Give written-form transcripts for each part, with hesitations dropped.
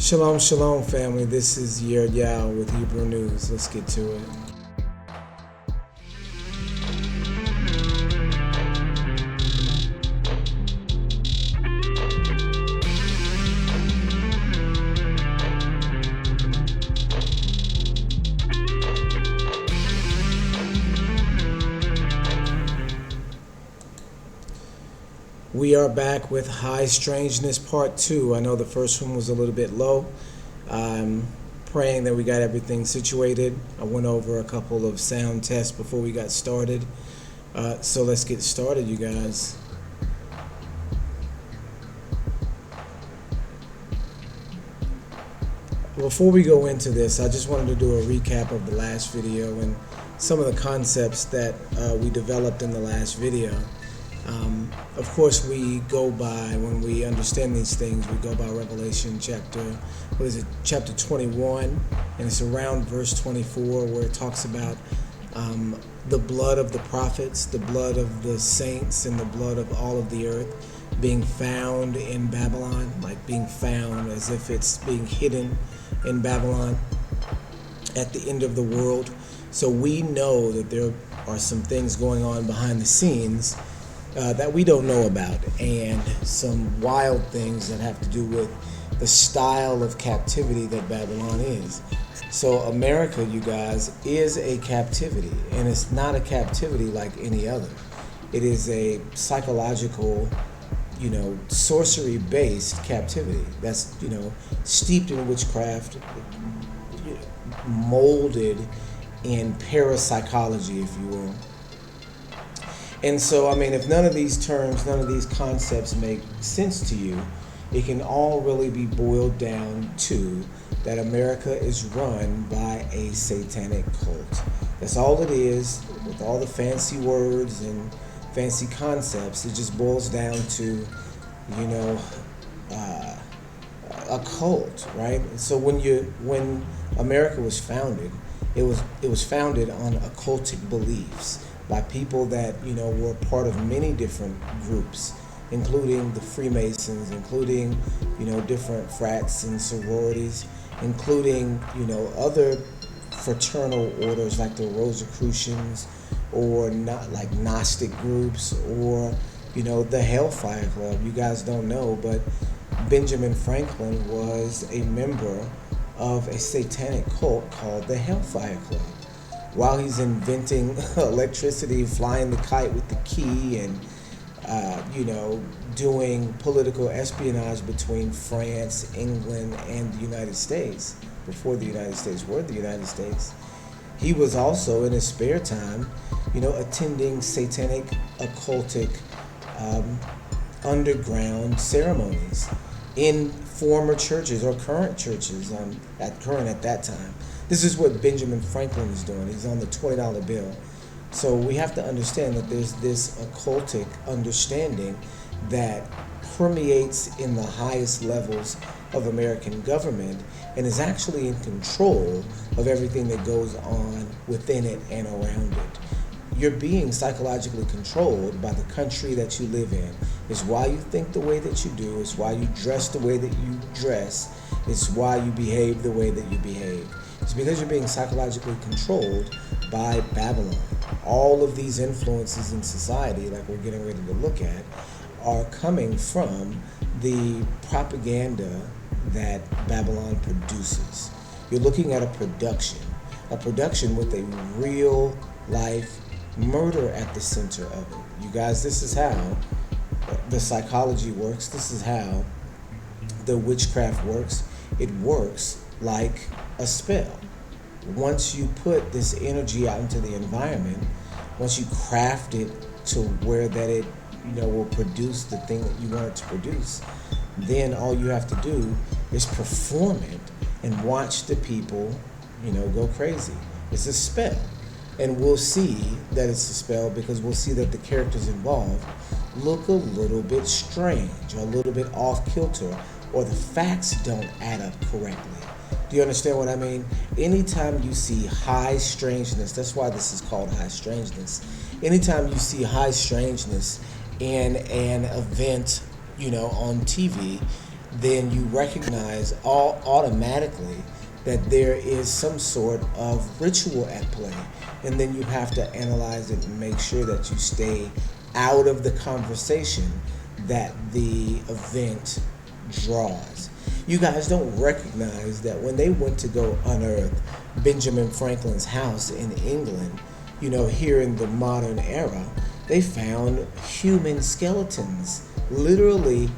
Shalom, shalom, family. This is Yer Yao with Hebrew News. Let's get to it. We are back with High Strangeness Part 2. I know the first one was a little bit low. I'm praying that we got everything situated. I went over a couple of sound tests before we got started. So let's get started, you guys. Before we go into this, I just wanted to do a recap of the last video and some of the concepts that we developed in the last video. Of course, we go by, when we understand these things, we go by Revelation chapter 21, and it's around verse 24 where it talks about the blood of the prophets, the blood of the saints, and the blood of all of the earth being found in Babylon, like being found as if it's being hidden in Babylon at the end of the world. So we know that there are some things going on behind the scenes that we don't know about, and some wild things that have to do with the style of captivity that Babylon is. So America, you guys, is a captivity, and it's not a captivity like any other. It is a psychological, sorcery-based captivity that's, steeped in witchcraft, molded in parapsychology, if you will. And so, if none of these terms, none of these concepts make sense to you, it can all really be boiled down to that America is run by a satanic cult. That's all it is, with all the fancy words and fancy concepts. It just boils down to, a cult, right? So when America was founded, it was founded on occultic beliefs by people that were part of many different groups, including the Freemasons, including different frats and sororities, including other fraternal orders like the Rosicrucians, or not like Gnostic groups, or the Hellfire Club. You guys don't know, but Benjamin Franklin was a member of a satanic cult called the Hellfire Club. While he's inventing electricity, flying the kite with the key, and doing political espionage between France, England, and the United States, before the United States were the United States, he was also in his spare time, attending satanic, occultic, underground ceremonies in former churches or current churches, at that time. This is what Benjamin Franklin is doing. He's on the $20 bill. So we have to understand that there's this occultic understanding that permeates in the highest levels of American government and is actually in control of everything that goes on within it and around it. You're being psychologically controlled by the country that you live in. It's why you think the way that you do. It's why you dress the way that you dress. It's why you behave the way that you behave. It's because you're being psychologically controlled by Babylon. All of these influences in society, like we're getting ready to look at, are coming from the propaganda that Babylon produces. You're looking at a production with a real life murder at the center of it. You guys, this is how the psychology works. This is how the witchcraft works. It works like a spell. Once you put this energy out into the environment, once you craft it to where that it will produce the thing that you want it to produce, then all you have to do is perform it and watch the people go crazy. It's a spell. And we'll see that it's a spell because we'll see that the characters involved look a little bit strange or a little bit off kilter, or the facts don't add up correctly. Do you understand what I mean? Anytime you see high strangeness, that's why this is called high strangeness. Anytime you see high strangeness in an event, on TV, then you recognize automatically that there is some sort of ritual at play. And then you have to analyze it and make sure that you stay out of the conversation that the event draws. You guys don't recognize that when they went to go unearth Benjamin Franklin's house in England, here in the modern era, they found human skeletons. Literally,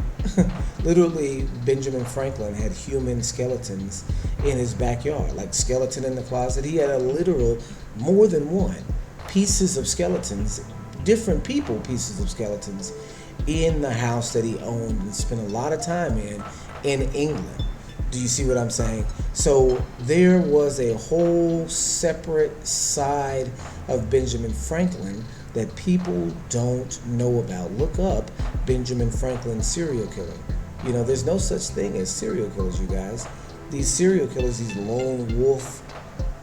Benjamin Franklin had human skeletons in his backyard, like skeleton in the closet. He had a literal, more than one, pieces of skeletons, different people pieces of skeletons in the house that he owned and spent a lot of time in England. Do you see what I'm saying? So there was a whole separate side of Benjamin Franklin that people don't know about. Look up Benjamin Franklin serial killer. There's no such thing as serial killers, you guys. These serial killers, these lone wolf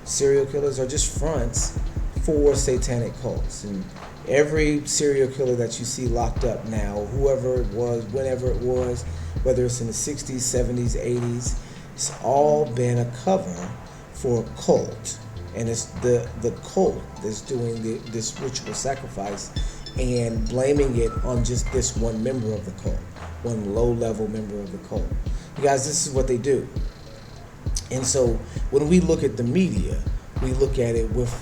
serial killers, are just fronts for satanic cults. And every serial killer that you see locked up now, whoever it was, whenever it was, whether it's in the 60s, 70s, 80s, it's all been a cover for a cult. And it's the cult that's doing this ritual sacrifice and blaming it on just this one member of the cult, one low-level member of the cult. You guys, this is what they do. And so when we look at the media, we look at it with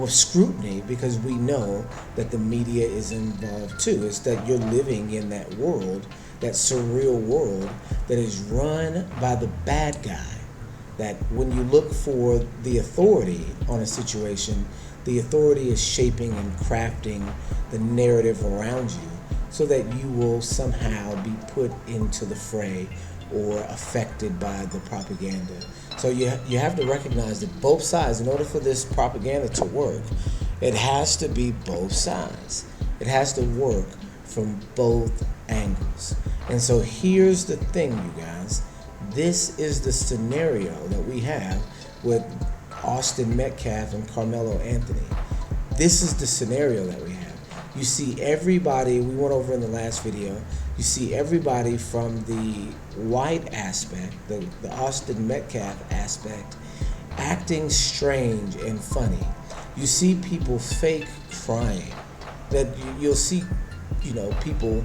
scrutiny, because we know that the media is involved too. It's that you're living in that world, that surreal world that is run by the bad guy. That when you look for the authority on a situation, the authority is shaping and crafting the narrative around you so that you will somehow be put into the fray or affected by the propaganda. So you have to recognize that both sides, in order for this propaganda to work, it has to be both sides. It has to work from both angles. And so here's the thing, you guys. This is the scenario that we have with Austin Metcalf and Carmelo Anthony. This is the scenario that we have. You see everybody, we went over in the last video, you see everybody from the white aspect, the Austin Metcalf aspect, acting strange and funny. You see people fake crying. That you'll see, people,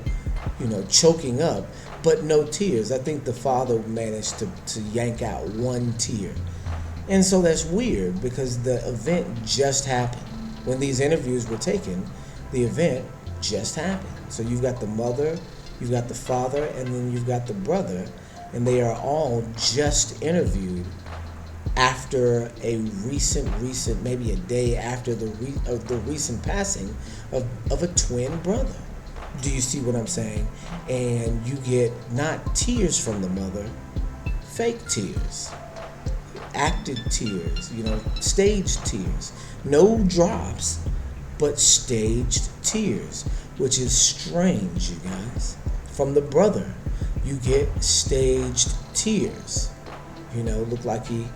choking up, but no tears. I think the father managed to yank out one tear. And so that's weird, because the event just happened. When these interviews were taken, the event just happened. So you've got the mother, you've got the father, and then you've got the brother, and they are all just interviewed after a recent, maybe a day after the recent passing of a twin brother. Do you see what I'm saying? And you get not tears from the mother, fake tears, acted tears, staged tears. No drops, but staged tears, which is strange, you guys. From the brother, you get staged tears. Look like he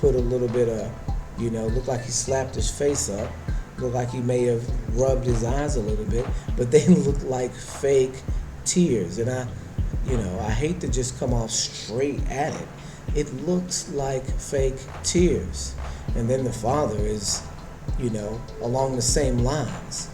put a little bit of, look like he slapped his face up. Look like he may have rubbed his eyes a little bit, but they look like fake tears. And I hate to just come off straight at it. It looks like fake tears. And then the father is, along the same lines,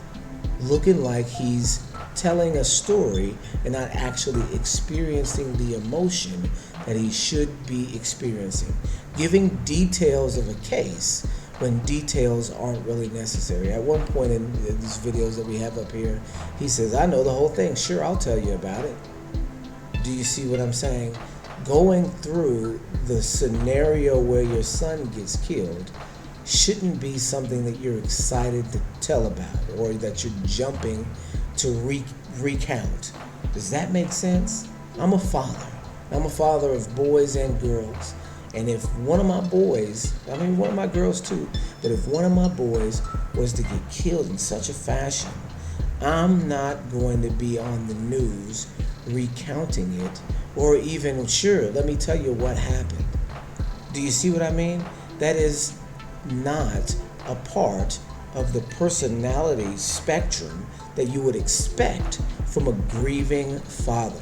looking like he's telling a story and not actually experiencing the emotion that he should be experiencing. Giving details of a case when details aren't really necessary. At one point in these videos that we have up here, he says, I know the whole thing. Sure, I'll tell you about it. Do you see what I'm saying? Going through the scenario where your son gets killed shouldn't be something that you're excited to tell about or that you're jumping to recount. Does that make sense? I'm a father. I'm a father of boys and girls. And if one of my boys, one of my girls too, but if one of my boys was to get killed in such a fashion, I'm not going to be on the news recounting it, or even, sure, let me tell you what happened. Do you see what I mean? That is not a part of the personality spectrum that you would expect from a grieving father.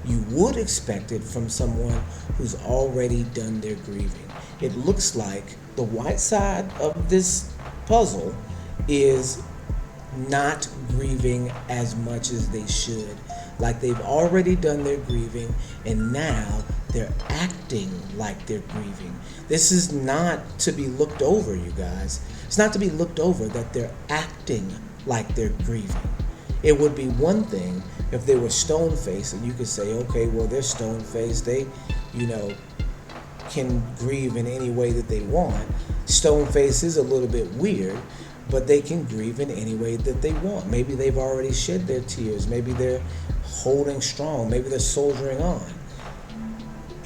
you would expect it from someone who's already done their grieving. It looks like the white side of this puzzle is not grieving as much as they should. Like they've already done their grieving and now they're acting like they're grieving. This is not to be looked over, you guys. It's not to be looked over that they're acting like they're grieving. It would be one thing if they were stone-faced and you could say, okay, well, they're stone-faced. They, can grieve in any way that they want. Stone-faced is a little bit weird, but they can grieve in any way that they want. Maybe they've already shed their tears. Maybe they're holding strong. Maybe they're soldiering on.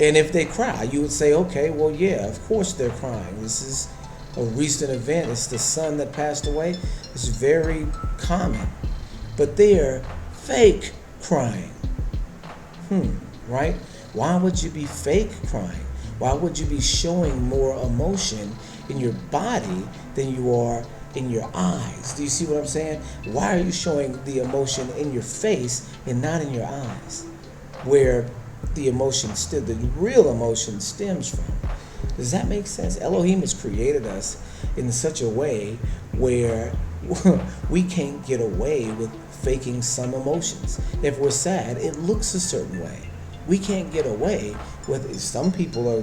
And if they cry, you would say, okay, well, yeah, of course they're crying. This is a recent event. It's the son that passed away. It's very common. But they're fake crying. Right? Why would you be fake crying? Why would you be showing more emotion in your body than you are in your eyes? Do you see what I'm saying? Why are you showing the emotion in your face and not in your eyes? Where the real emotion stems from. Does that make sense? Elohim has created us in such a way where we can't get away with faking some emotions. If we're sad, it looks a certain way. We can't get away with some people are,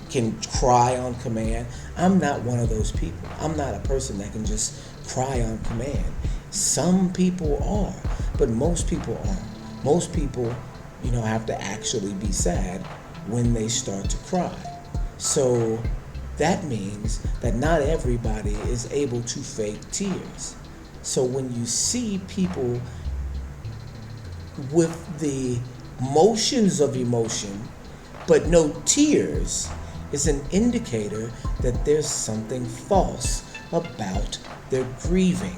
can cry on command. I'm not one of those people. I'm not a person that can just cry on command. Some people are, but most people aren't. Most people, have to actually be sad when they start to cry. So that means that not everybody is able to fake tears. So when you see people with the motions of emotion but no tears, it's an indicator that there's something false about their grieving.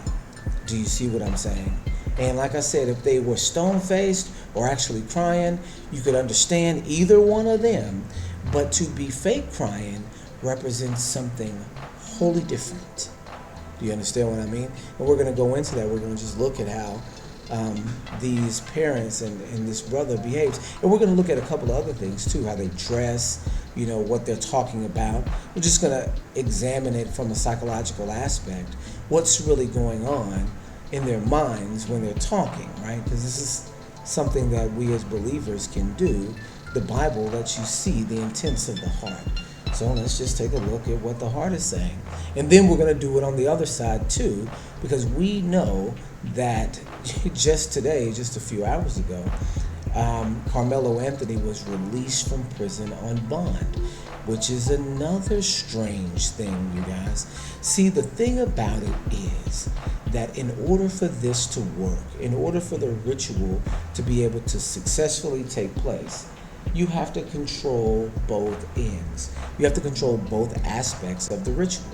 Do you see what I'm saying? And like I said, if they were stone-faced or actually crying, you could understand either one of them. But to be fake crying represents something wholly different. Do you understand what I mean? And we're going to go into that. We're going to just look at how these parents and this brother behaves. And we're going to look at a couple of other things too, how they dress, what they're talking about. We're just going to examine it from a psychological aspect, what's really going on in their minds when they're talking, right? Because this is something that we as believers can do. The Bible lets you see the intents of the heart. So let's just take a look at what the heart is saying. And then we're going to do it on the other side too, because we know that just today, just a few hours ago, Carmelo Anthony was released from prison on bond, which is another strange thing, you guys. See, the thing about it is that in order for this to work, in order for the ritual to be able to successfully take place, you have to control both ends. You have to control both aspects of the ritual.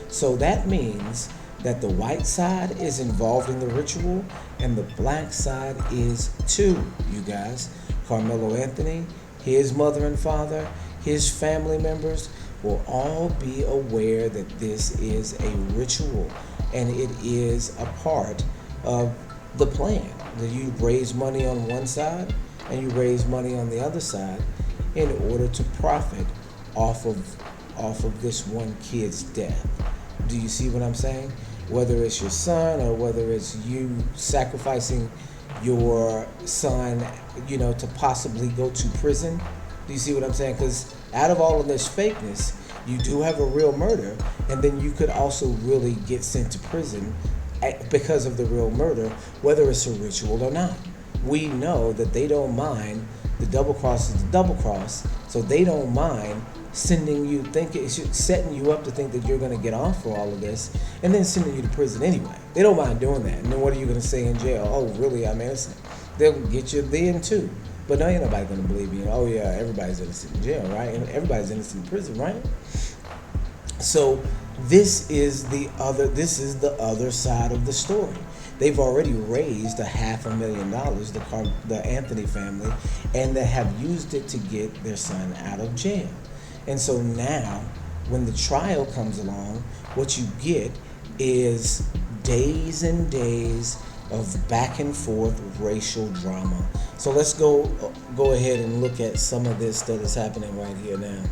So that means that the white side is involved in the ritual and the black side is too, you guys. Carmelo Anthony, his mother and father, his family members will all be aware that this is a ritual and it is a part of the plan. That you raise money on one side and you raise money on the other side in order to profit off of this one kid's death. Do you see what I'm saying? Whether it's your son or whether it's you sacrificing your son, to possibly go to prison. Do you see what I'm saying? Because out of all of this fakeness, you do have a real murder, and then you could also really get sent to prison because of the real murder, whether it's a ritual or not. We know that they don't mind. The double cross is the double cross, so they don't mind setting you up to think that you're going to get off for all of this, and then sending you to prison anyway. They don't mind doing that. And then what are you going to say in jail? Oh, really? I'm innocent. They'll get you then too. But now ain't nobody going to believe you. Oh yeah, everybody's innocent in jail, right? And everybody's innocent in prison, right? So this is the other side of the story. They've already raised $500,000, the Anthony family, and they have used it to get their son out of jail. And so now, when the trial comes along, what you get is days and days of back and forth racial drama. So let's go ahead and look at some of this that is happening right here now.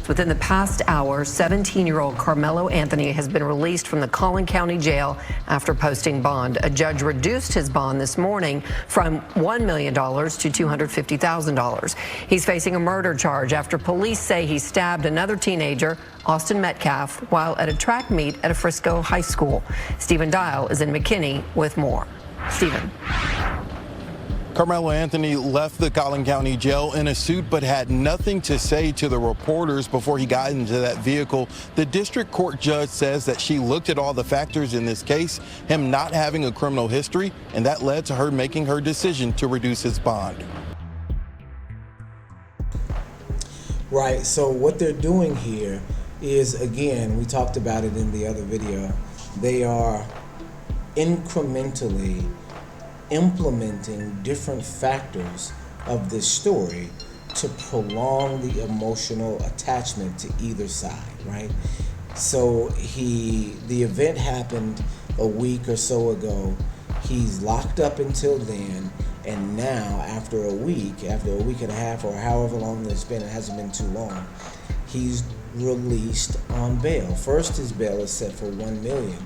Within the past hour, 17-year-old Carmelo Anthony has been released from the Collin County Jail after posting bond. A judge reduced his bond this morning from $1 million to $250,000. He's facing a murder charge after police say he stabbed another teenager, Austin Metcalf, while at a track meet at a Frisco high school. Stephen Dial is in McKinney with more. Stephen. Carmelo Anthony left the Collin County Jail in a suit but had nothing to say to the reporters before he got into that vehicle. The district court judge says that she looked at all the factors in this case, him not having a criminal history, and that led to her making her decision to reduce his bond. Right, so what they're doing here is, again, we talked about it in the other video, they are incrementally implementing different factors of this story to prolong the emotional attachment to either side, right? So the event happened a week or so ago. He's locked up until then, and now after a week and a half, or however long it's been, it hasn't been too long, he's released on bail. First, his bail is set for $1 million,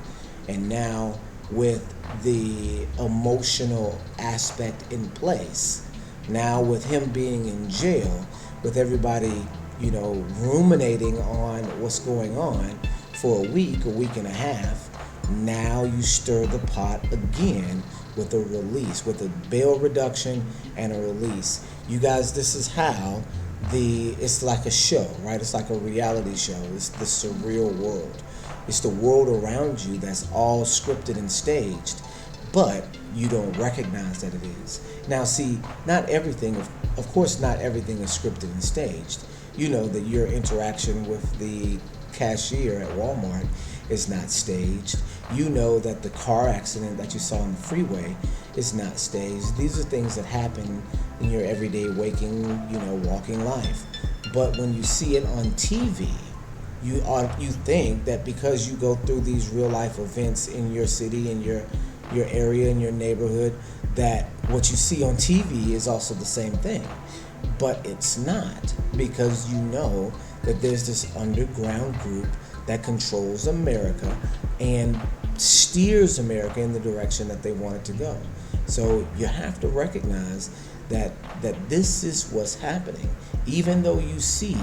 and now with the emotional aspect in place, now with him being in jail, with everybody, ruminating on what's going on for a week and a half, now you stir the pot again with a release, with a bail reduction and a release. You guys, this is how it's like a show, right? It's like a reality show. It's the surreal world. It's the world around you that's all scripted and staged, but you don't recognize that it is. Now, see, not everything, of course, not everything is scripted and staged. You know that your interaction with the cashier at Walmart is not staged. You know that the car accident that you saw on the freeway is not staged. These are things that happen in your everyday walking life. But when you see it on TV, you think that because you go through these real life events in your city, in your area, in your neighborhood, that what you see on TV is also the same thing. But it's not, because you know that there's this underground group that controls America and steers America in the direction that they want it to go. So you have to recognize that this is what's happening. Even though you see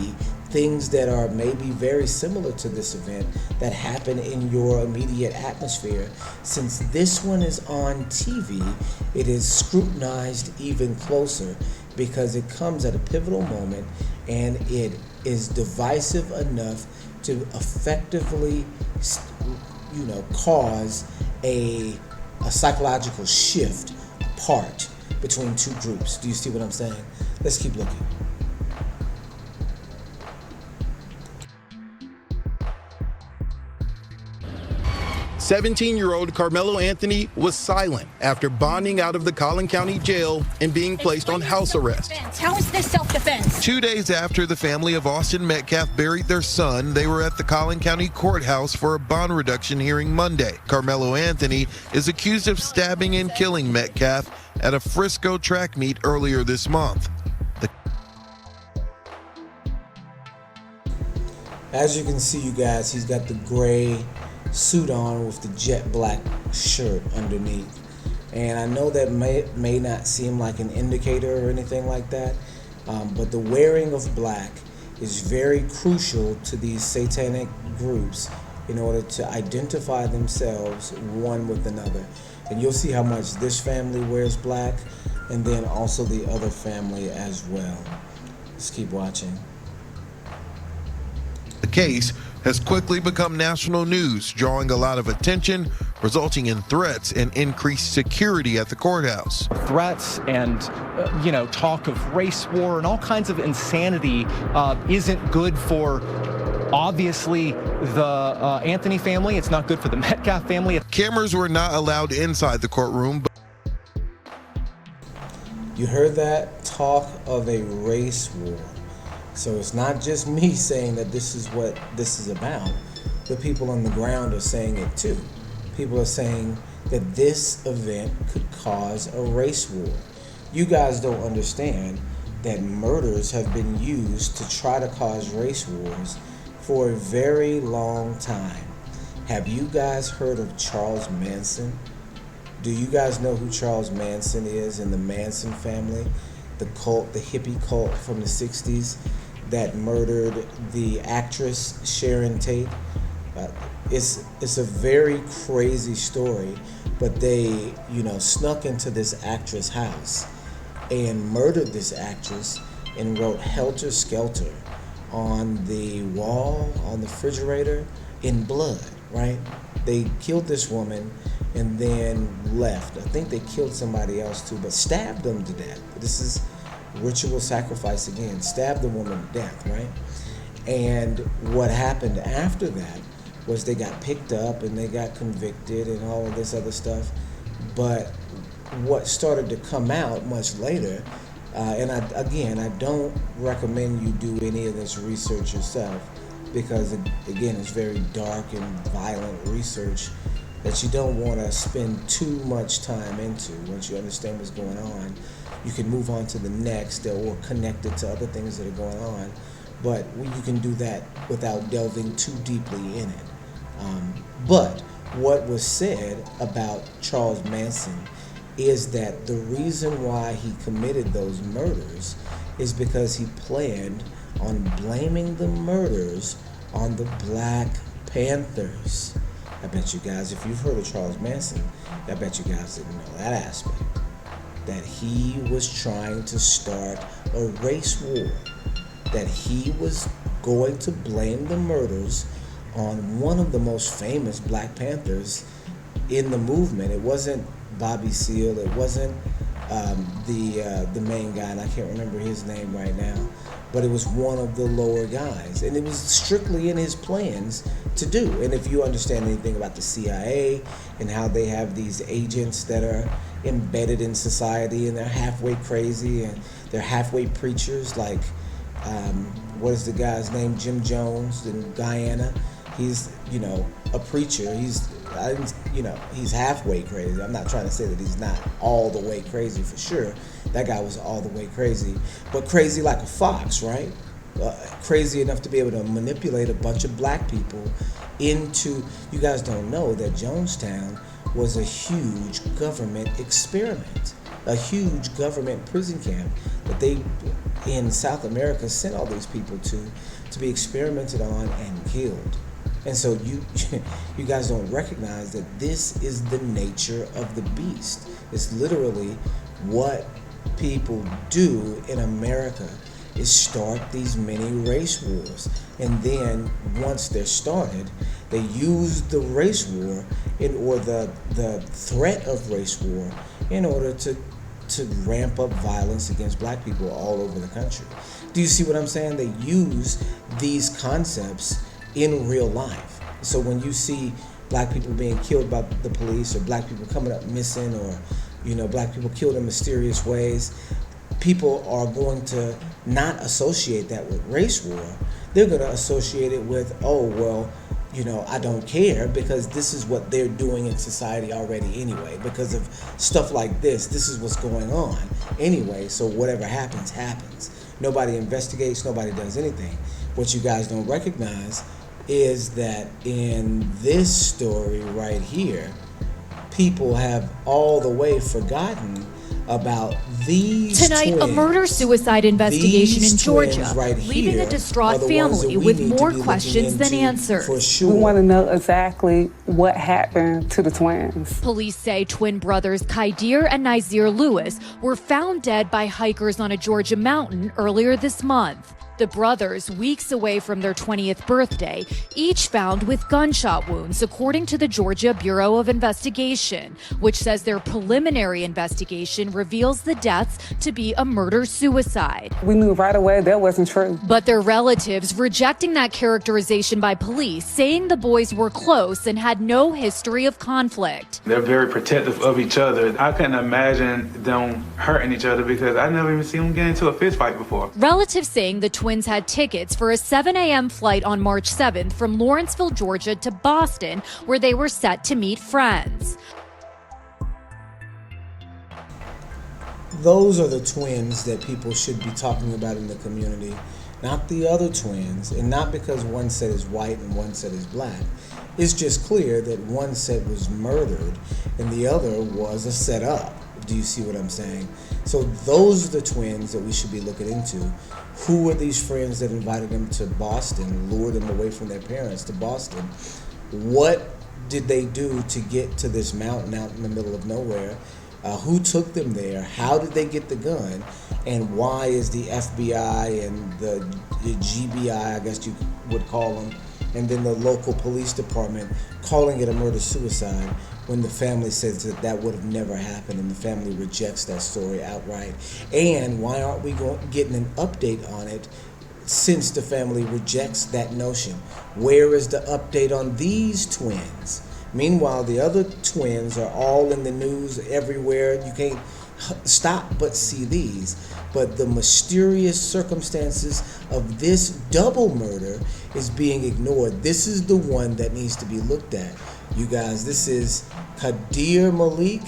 things that are maybe very similar to this event that happen in your immediate atmosphere, since this one is on TV, it is scrutinized even closer because it comes at a pivotal moment and it is divisive enough to effectively, cause a psychological shift apart between two groups. Do you see what I'm saying? Let's keep looking. "17-year-old Carmelo Anthony was silent after bonding out of the Collin County Jail and being placed on house arrest. How is this self-defense? 2 days after the family of Austin Metcalf buried their son, they were at the Collin County Courthouse for a bond reduction hearing Monday. Carmelo Anthony is accused of stabbing and killing Metcalf at a Frisco track meet earlier this month. As you can see, you guys, he's got the gray suit on with the jet black shirt underneath, and I know that may not seem like an indicator or anything like that, but the wearing of black is very crucial to these satanic groups in order to identify themselves one with another. And you'll see how much this family wears black, and then also the other family as well. Let's keep watching. The case has quickly become national news, drawing a lot of attention, resulting in threats and increased security at the courthouse. Threats and, talk of race war and all kinds of insanity isn't good for, obviously, the Anthony family. It's not good for the Metcalf family. Cameras were not allowed inside the courtroom. You heard that? Talk of a race war. So it's not just me saying that this is what this is about. The people on the ground are saying it too. People are saying that this event could cause a race war. You guys don't understand that murders have been used to try to cause race wars for a very long time. Have you guys heard of Charles Manson? Do you guys know who Charles Manson is and the Manson family? The cult, the hippie cult from the 60s that murdered the actress Sharon Tate. It's a very crazy story, but they, snuck into this actress' house and murdered this actress and wrote Helter Skelter on the wall, on the refrigerator, in blood, right? They killed this woman and then left. I think they killed somebody else too, but stabbed them to death. This is ritual sacrifice again. Stabbed the woman to death, right? And what happened after that was they got picked up and they got convicted and all of this other stuff. But what started to come out much later, and I don't recommend you do any of this research yourself, because again, it's very dark and violent research that you don't want to spend too much time into. Once you understand what's going on, you can move on to the next or connect it to other things that are going on. But you can do that without delving too deeply in it. But what was said about Charles Manson is that the reason why he committed those murders is because he planned on blaming the murders on the Black Panthers. I bet you guys, if you've heard of Charles Manson, I bet you guys didn't know that aspect. That he was trying to start a race war. That he was going to blame the murders on one of the most famous Black Panthers in the movement. It wasn't Bobby Seale, it wasn't the main guy, and I can't remember his name right now, but it was one of the lower guys, and it was strictly in his plans to do. And if you understand anything about the CIA and how they have these agents that are embedded in society and they're halfway crazy and they're halfway preachers, like what is the guy's name, Jim Jones in Guyana. He's a preacher. He's halfway crazy. I'm not trying to say that he's not all the way crazy for sure. That guy was all the way crazy, but crazy like a fox, right? Crazy enough to be able to manipulate a bunch of black people into. You guys don't know that Jonestown was a huge government experiment, a huge government prison camp that they in South America sent all these people to be experimented on and killed. And so you guys don't recognize that this is the nature of the beast. It's literally what people do in America is start these mini race wars. And then once they're started, they use the race war or the threat of race war in order to ramp up violence against black people all over the country. Do you see what I'm saying? They use these concepts in real life. So when you see black people being killed by the police or black people coming up missing or black people killed in mysterious ways, people are going to not associate that with race war. They're going to associate it with, I don't care because this is what they're doing in society already anyway. Because of stuff like this is what's going on anyway. So whatever happens, happens. Nobody investigates, nobody does anything. What you guys don't recognize is that in this story right here, people have all the way forgotten about these Tonight, twins. a murder-suicide investigation These in Georgia, twins right leaving here a distraught are the ones that family we with need to more be looking questions than into answers. For sure. We want to know exactly what happened to the twins. Police say twin brothers Kaidir and Nazir Lewis were found dead by hikers on a Georgia mountain earlier this month. The brothers, weeks away from their 20th birthday, each found with gunshot wounds, according to the Georgia Bureau of Investigation, which says their preliminary investigation reveals the deaths to be a murder-suicide. We knew right away that wasn't true. But their relatives rejecting that characterization by police, saying the boys were close and had no history of conflict. They're very protective of each other. I couldn't imagine them hurting each other because I never even seen them get into a fist fight before. Relatives saying the twins had tickets for a 7 a.m. flight on March 7th from Lawrenceville, Georgia to Boston, where they were set to meet friends. those are the twins that people should be talking about in the community, not the other twins, and not because one set is white and one set is black. It's just clear that one set was murdered and the other was a setup. Do you see what I'm saying? So those are the twins that we should be looking into. Who were these friends that invited them to Boston, lured them away from their parents to Boston? What did they do to get to this mountain out in the middle of nowhere? Who took them there? How did they get the gun? And why is the FBI and the GBI, I guess you would call them, and then the local police department calling it a murder-suicide when the family says that that would have never happened, and the family rejects that story outright? And why aren't we getting an update on it since the family rejects that notion? Where is the update on these twins? Meanwhile, the other twins are all in the news everywhere. You can't stop but see these. But the mysterious circumstances of this double murder is being ignored. This is the one that needs to be looked at. You guys, this is Kadir Malik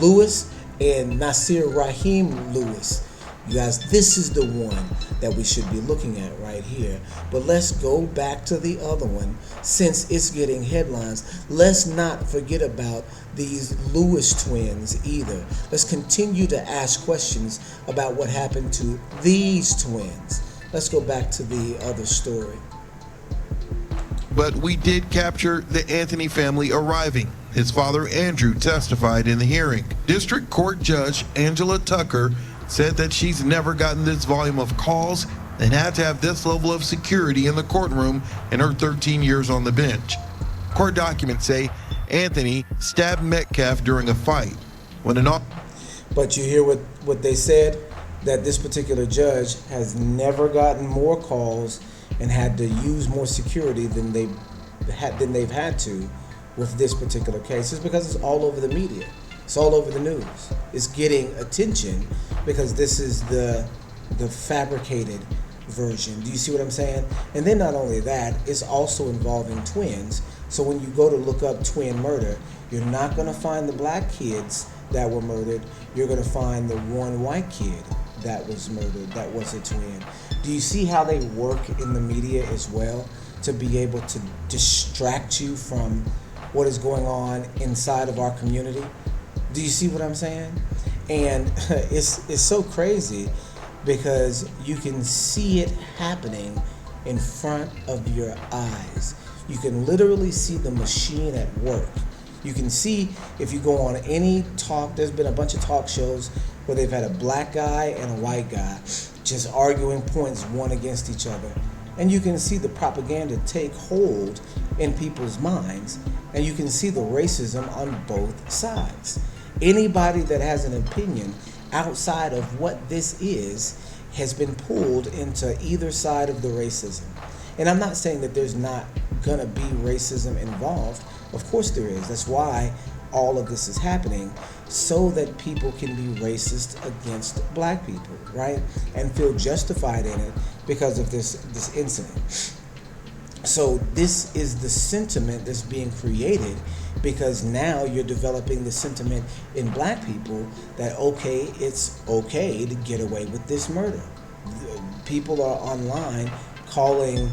Lewis and Nasir Raheem Lewis. You guys, this is the one that we should be looking at right here. But let's go back to the other one since it's getting headlines. Let's not forget about these Lewis twins either. Let's continue to ask questions about what happened to these twins. Let's go back to the other story. But we did capture the Anthony family arriving. His father, Andrew, testified in the hearing. District Court Judge Angela Tucker said that she's never gotten this volume of calls and had to have this level of security in the courtroom in her 13 years on the bench. Court documents say Anthony stabbed Metcalf during a fight. But you hear what they said? That this particular judge has never gotten more calls and had to use more security than they've had to with this particular case. It's because it's all over the media. It's all over the news. It's getting attention because this is the fabricated version. Do you see what I'm saying? And then not only that, it's also involving twins. So when you go to look up twin murder, you're not going to find the black kids that were murdered. You're going to find the one white kid that was murdered, that was a twin. Do you see how they work in the media as well to be able to distract you from what is going on inside of our community? Do you see what I'm saying? And it's so crazy because you can see it happening in front of your eyes. You can literally see the machine at work. You can see if you go on any talk, there's been a bunch of talk shows where they've had a black guy and a white guy just arguing points one against each other. And you can see the propaganda take hold in people's minds, and you can see the racism on both sides. Anybody that has an opinion outside of what this is has been pulled into either side of the racism. And I'm not saying that there's not gonna be racism involved. Of course there is. That's why all of this is happening, so that people can be racist against black people, right? And feel justified in it because of this incident. So this is the sentiment that's being created, because now you're developing the sentiment in black people that, okay, it's okay to get away with this murder. People are online calling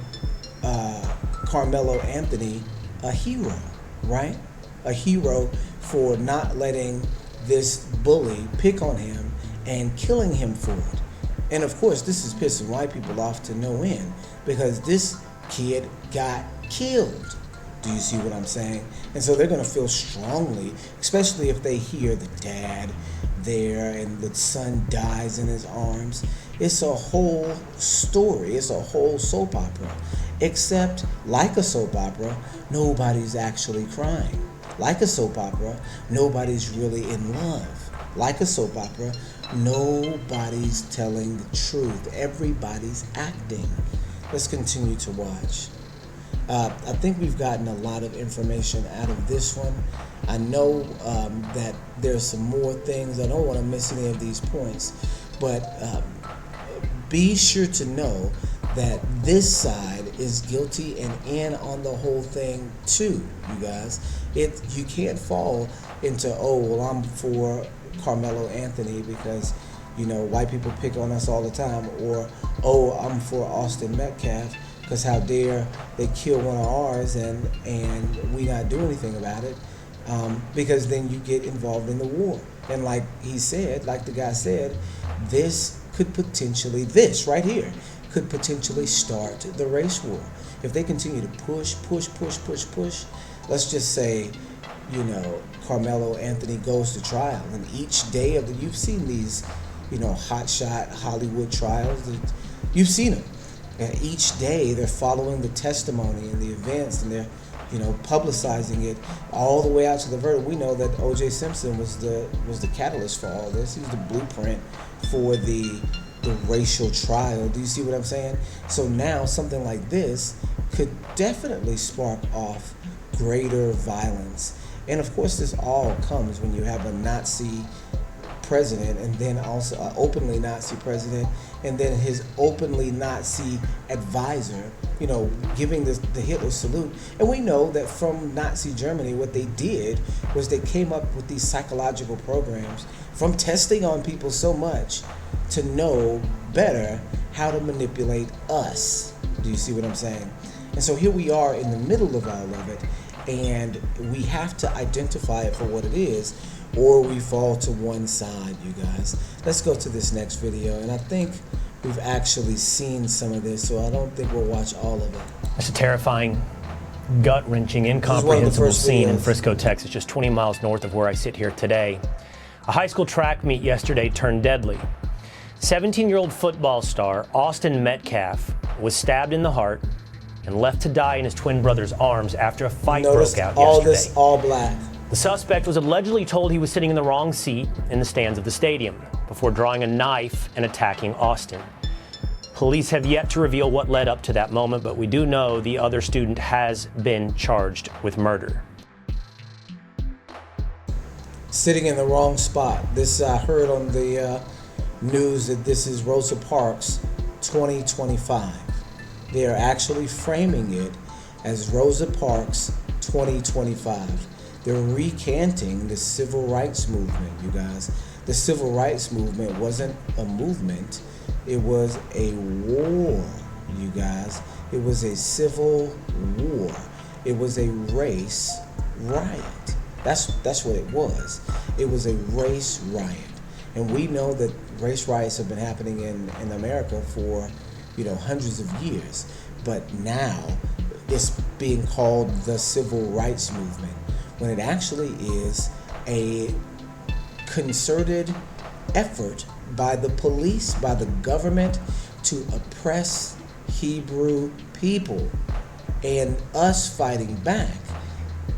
Carmelo Anthony a hero, right? A hero for not letting this bully pick on him and killing him for it. And of course, this is pissing white people off to no end, because this kid got killed. Do you see what I'm saying? And so they're going to feel strongly, especially if they hear the dad there and the son dies in his arms. It's a whole story. It's a whole soap opera. Except, like a soap opera, nobody's actually crying. Like a soap opera, nobody's really in love. Like a soap opera, nobody's telling the truth. Everybody's acting. Let's continue to watch. I think we've gotten a lot of information out of this one. I know that there's some more things. I don't want to miss any of these points, but be sure to know that this side is guilty and in on the whole thing too, you guys. You can't fall into, oh, well, I'm for Carmelo Anthony because, you know, white people pick on us all the time, or, oh, I'm for Austin Metcalf because how dare they kill one of ours and we not do anything about it, because then you get involved in the war. And like he said, like the guy said, this right here could potentially start the race war. If they continue to push, let's just say, you know, Carmelo Anthony goes to trial, and each day of you've seen these, you know, hotshot Hollywood trials, you've seen them. And each day they're following the testimony and the events, and they're, you know, publicizing it all the way out to the verdict. We know that O.J. Simpson was the catalyst for all this. He was the blueprint for the racial trial. Do you see what I'm saying? So now something like this could definitely spark off greater violence. And of course, this all comes when you have a Nazi president, and then also an openly Nazi president, and then his openly Nazi advisor, you know, giving the Hitler salute. And we know that from Nazi Germany, what they did was they came up with these psychological programs from testing on people so much to know better how to manipulate us. Do you see what I'm saying? And so here we are in the middle of all of it, and we have to identify it for what it is, or we fall to one side, you guys. Let's go to this next video, and I think we've actually seen some of this, so I don't think we'll watch all of it. It's a terrifying, gut-wrenching, incomprehensible scene in Frisco, Texas, just 20 miles north of where I sit here today. A high school track meet yesterday turned deadly. 17-year-old football star Austin Metcalf was stabbed in the heart and left to die in his twin brother's arms after a fight broke out yesterday. All this all black. The suspect was allegedly told he was sitting in the wrong seat in the stands of the stadium before drawing a knife and attacking Austin. Police have yet to reveal what led up to that moment, but we do know the other student has been charged with murder. Sitting in the wrong spot. This, I heard on the news that this is Rosa Parks 2025. They are actually framing it as Rosa Parks 2025. They're recanting the civil rights movement, you guys. The civil rights movement wasn't a movement, it was a war, you guys. It was a civil war. It was a race riot. That's what it was. It was a race riot. And we know that race riots have been happening in America for, you know, hundreds of years. But now it's being called the civil rights movement, when it actually is a concerted effort by the police, by the government, to oppress Hebrew people. And us fighting back,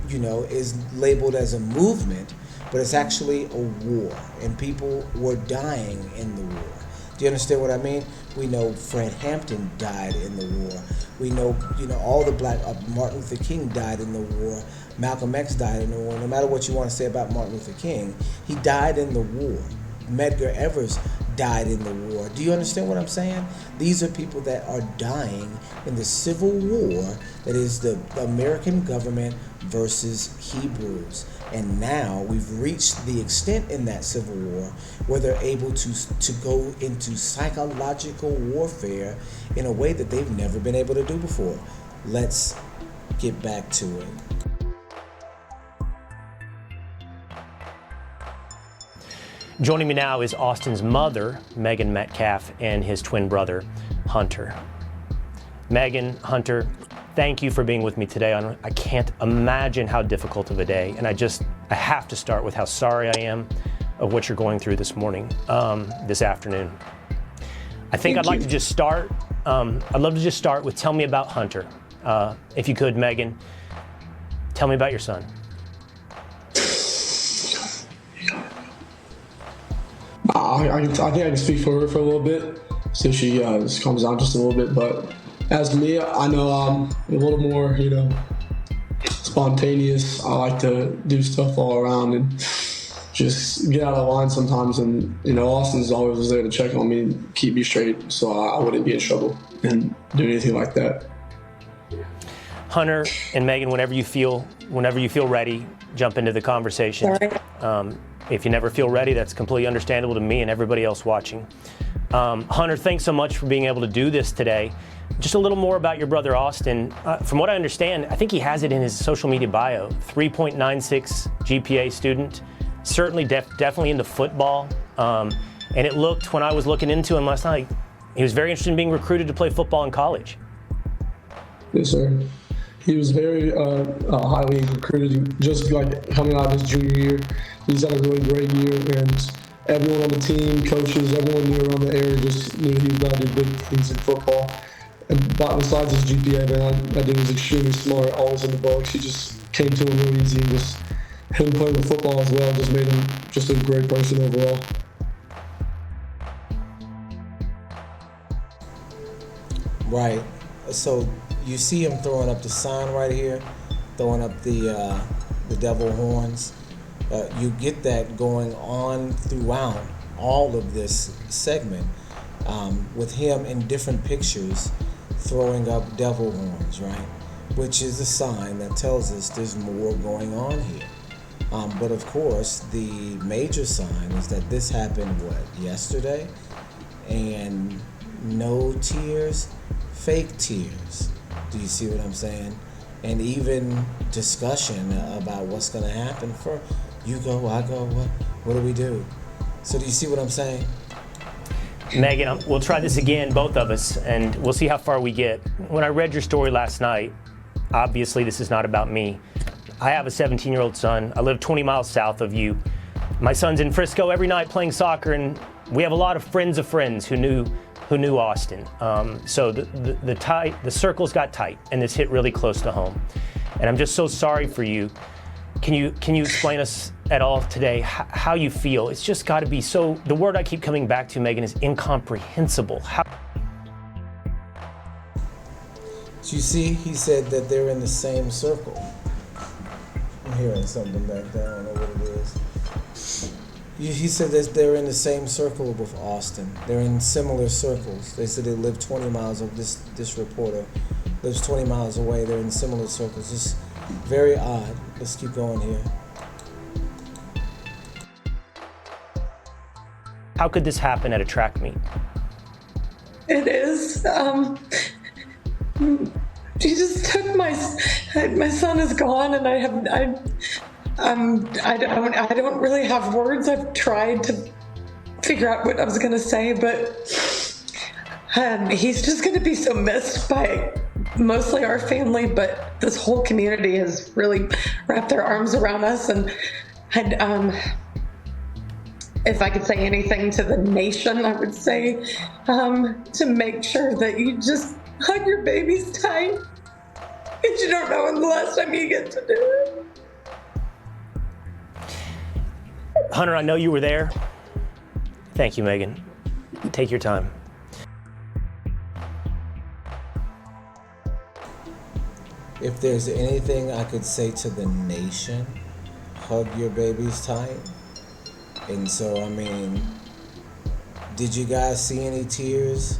you know, is labeled as a movement, but it's actually a war, and people were dying in the war. Do you understand what I mean? We know Fred Hampton died in the war. We know, you know, all the black, Martin Luther King died in the war. Malcolm X died in the war. No matter what you want to say about Martin Luther King, he died in the war. Medgar Evers died in the war. Do you understand what I'm saying? These are people that are dying in the civil war that is the American government versus Hebrews. And now we've reached the extent in that civil war where they're able to go into psychological warfare in a way that they've never been able to do before. Let's get back to it. Joining me now is Austin's mother, Megan Metcalf, and his twin brother, Hunter. Megan, Hunter, thank you for being with me today. I can't imagine how difficult of a day, and I have to start with how sorry I am of what you're going through this morning, this afternoon. I think I'd like to just start, I'd love to just start with tell me about Hunter. If you could, Megan, tell me about your son. I think I can speak for her for a little bit, so she just calms down just a little bit. But as for me, I know I'm a little more, you know, spontaneous. I like to do stuff all around and just get out of line sometimes. And, you know, Austin's always was there to check on me and keep me straight, so I wouldn't be in trouble and do anything like that. Hunter and Megan, whenever you feel ready, jump into the conversation. If you never feel ready, that's completely understandable to me and everybody else watching. Hunter, thanks so much for being able to do this today. Just a little more about your brother Austin. From what I understand, I think he has it in his social media bio, 3.96 GPA student, certainly definitely into football. And it looked, when I was looking into him last night, he was very interested in being recruited to play football in college. Yes, sir. He was very highly recruited, just like coming out of his junior year. He's had a really great year, and everyone on the team, coaches, everyone knew around the area just knew he was about to do big things in football. But besides his GPA, man, I think he was extremely smart, always in the books. He just came to him real easy, and just him playing with football as well just made him just a great person overall. Right. So you see him throwing up the sign right here, throwing up the devil horns. You get that going on throughout all of this segment with him in different pictures throwing up devil horns, right? Which is a sign that tells us there's more going on here. But of course, the major sign is that this happened, yesterday? And no tears, fake tears. Do you see what I'm saying? And even discussion about what's going to happen for you go, I go, what do we do? So do you see what I'm saying? Megan, we'll try this again, both of us, and we'll see how far we get. When I read your story last night, obviously this is not about me. I have a 17-year-old son. I live 20 miles south of you. My son's in Frisco every night playing soccer, and we have a lot of friends of friends who knew Austin. So the circles got tight, and this hit really close to home. And I'm just so sorry for you. Can you explain us at all today how you feel? It's just got to be so. The word I keep coming back to, Megan, is incomprehensible. So you see, he said that they're in the same circle. I'm hearing something back there. I don't know what it is. He said that they're in the same circle with Austin. They're in similar circles. They said they live 20 miles of this reporter lives 20 miles away. They're in similar circles. It's very odd. Let's keep going here. How could this happen at a track meet? It is. She just took my son is gone, and I don't really have words. I've tried to figure out what I was going to say, but he's just going to be so missed by mostly our family, but this whole community has really wrapped their arms around us. And if I could say anything to the nation, I would say to make sure that you just hug your babies tight, because you don't know when the last time you get to do it. Hunter, I know you were there. Thank you, Megan. Take your time. If there's anything I could say to the nation, hug your babies tight. And so, I mean, did you guys see any tears?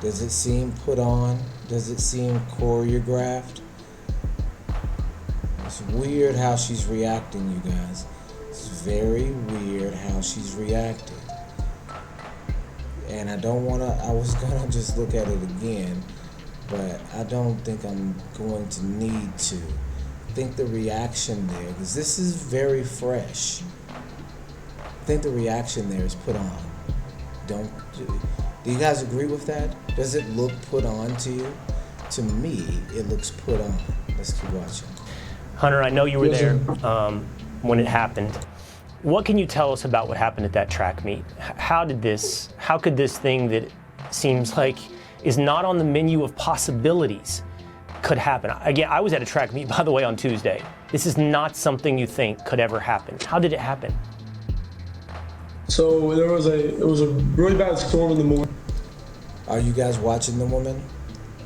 Does it seem put on? Does it seem choreographed? It's weird how she's reacting, you guys. It's very weird how she's reacting. And I was gonna just look at it again, but I don't think I'm going to need to. I think the reaction there, because this is very fresh. I think the reaction there is put on. Do you guys agree with that? Does it look put on to you? To me, it looks put on. Let's keep watching. Hunter, I know you were there when it happened. What can you tell us about what happened at that track meet? How could this thing that seems like is not on the menu of possibilities could happen? Again, I was at a track meet, by the way, on Tuesday. This is not something you think could ever happen. How did it happen? So it was a really bad storm in the morning. Are you guys watching the woman?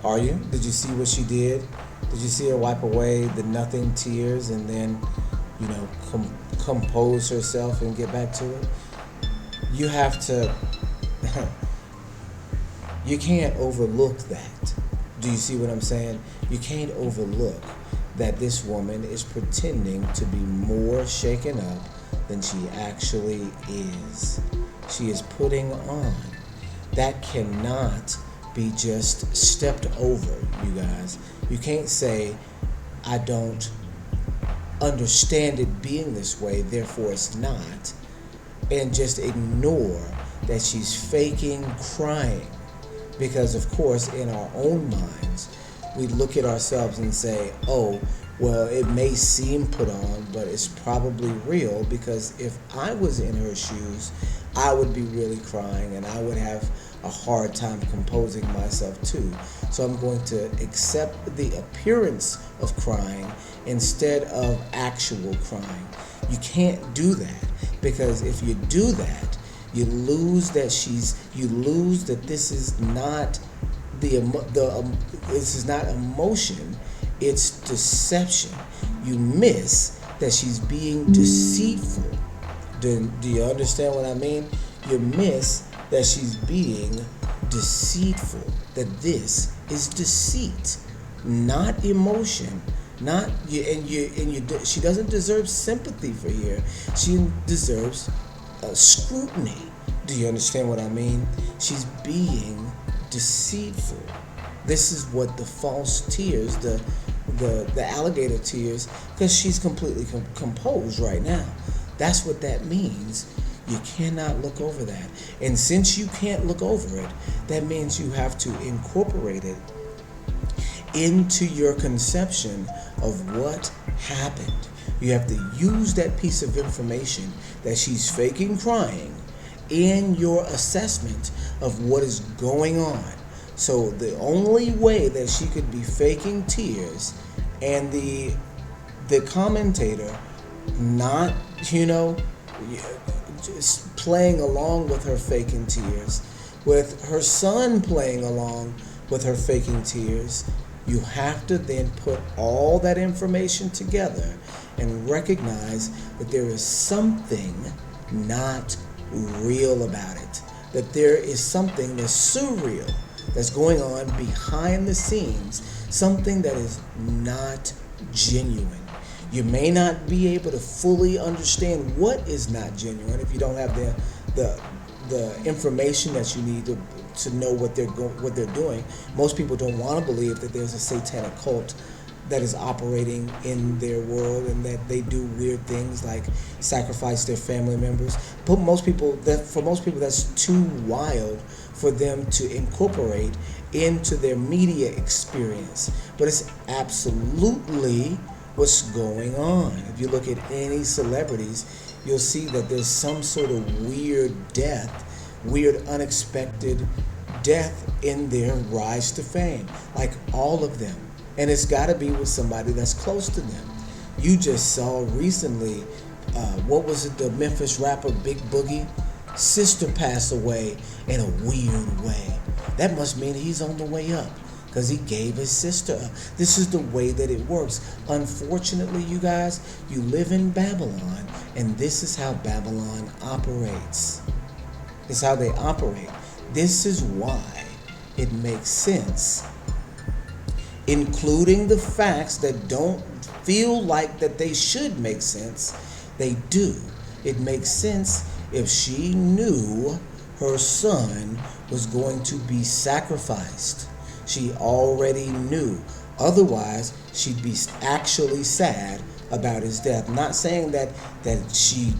Are you? Did you see what she did? Did you see her wipe away the nothing tears and then, compose herself and get back to it? You have to, you can't overlook that. Do you see what I'm saying? You can't overlook that this woman is pretending to be more shaken up than she actually is. She is putting on. That cannot be just stepped over, you guys. You can't say, I don't understand it being this way, therefore it's not, and just ignore that she's faking crying. Because of course, in our own minds, we look at ourselves and say, oh, well, it may seem put on, but it's probably real, because if I was in her shoes, I would be really crying and I would have a hard time composing myself too. So I'm going to accept the appearance of crying instead of actual crying. You can't do that, because if you do that, you lose that this is not this is not emotion, it's deception. You miss that she's being deceitful. Do you understand what I mean? You miss that she's being deceitful, that this is deceit, not emotion. She doesn't deserve sympathy for here. She deserves scrutiny. Do you understand what I mean? She's being deceitful. This is what the false tears, the alligator tears, because she's completely composed right now. That's what that means. You cannot look over that. And since you can't look over it, that means you have to incorporate it into your conception of what happened. You have to use that piece of information that she's faking crying in your assessment of what is going on. So the only way that she could be faking tears and the commentator not, just playing along with her faking tears, with her son playing along with her faking tears, you have to then put all that information together and recognize that there is something not real about it, that there is something that's surreal that's going on behind the scenes, something that is not genuine. You may not be able to fully understand what is not genuine if you don't have the information that you need to know what they're doing. Most people don't want to believe that there's a satanic cult that is operating in their world and that they do weird things like sacrifice their family members. But for most people, that's too wild for them to incorporate into their media experience. But it's absolutely what's going on. If you look at any celebrities, you'll see that there's some sort of weird death, weird unexpected death in their rise to fame, like all of them. And it's got to be with somebody that's close to them. You just saw recently, what was it, the Memphis rapper Big Boogie? Sister passed away in a weird way. That must mean he's on the way up, because he gave his sister up. This is the way that it works. Unfortunately, you guys, you live in Babylon, and this is how Babylon operates. It's how they operate. This is why it makes sense, including the facts that don't feel like that they should make sense. They do. It makes sense if she knew her son was going to be sacrificed. She already knew. Otherwise, she'd be actually sad about his death. I'm not saying that she,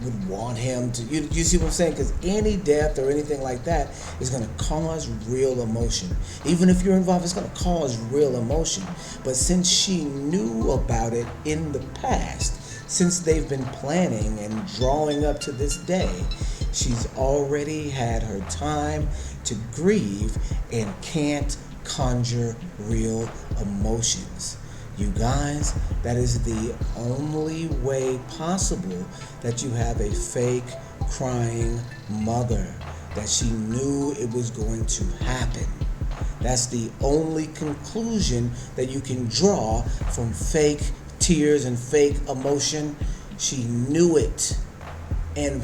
would want him to, you see what I'm saying? Because any death or anything like that is going to cause real emotion. Even if you're involved, it's going to cause real emotion. But since she knew about it in the past, since they've been planning and drawing up to this day, she's already had her time to grieve and can't conjure real emotions. You guys, that is the only way possible that you have a fake crying mother, that she knew it was going to happen. That's the only conclusion that you can draw from fake tears and fake emotion. She knew it. And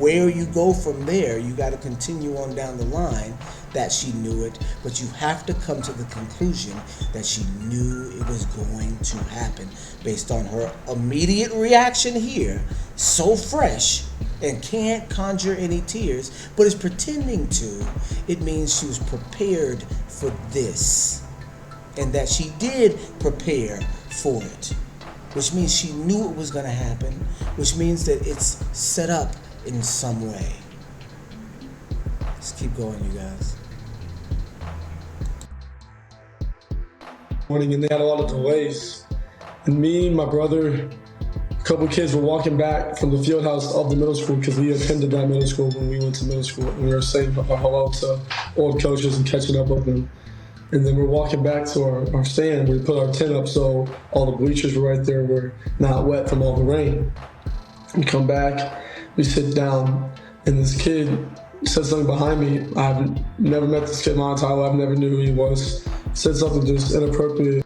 where you go from there, you got to continue on down the line. that she knew it, but you have to come to the conclusion that she knew it was going to happen based on her immediate reaction here, so fresh and can't conjure any tears, but is pretending to. It means she was prepared for this, and that she did prepare for it, which means she knew it was going to happen, which means that it's set up in some way. Let's keep going, you guys. Morning, and they had a lot of delays. And me, my brother, a couple of kids were walking back from the field house of the middle school because we attended that middle school when we went to middle school. And we were saying hello to old coaches and catching up with them. And then we're walking back to our stand. We put our tent up so all the bleachers were right there. We're not wet from all the rain. We come back, we sit down, and this kid said something behind me. I've never met this kid in my entire life. I never knew who he was. Said something just inappropriate.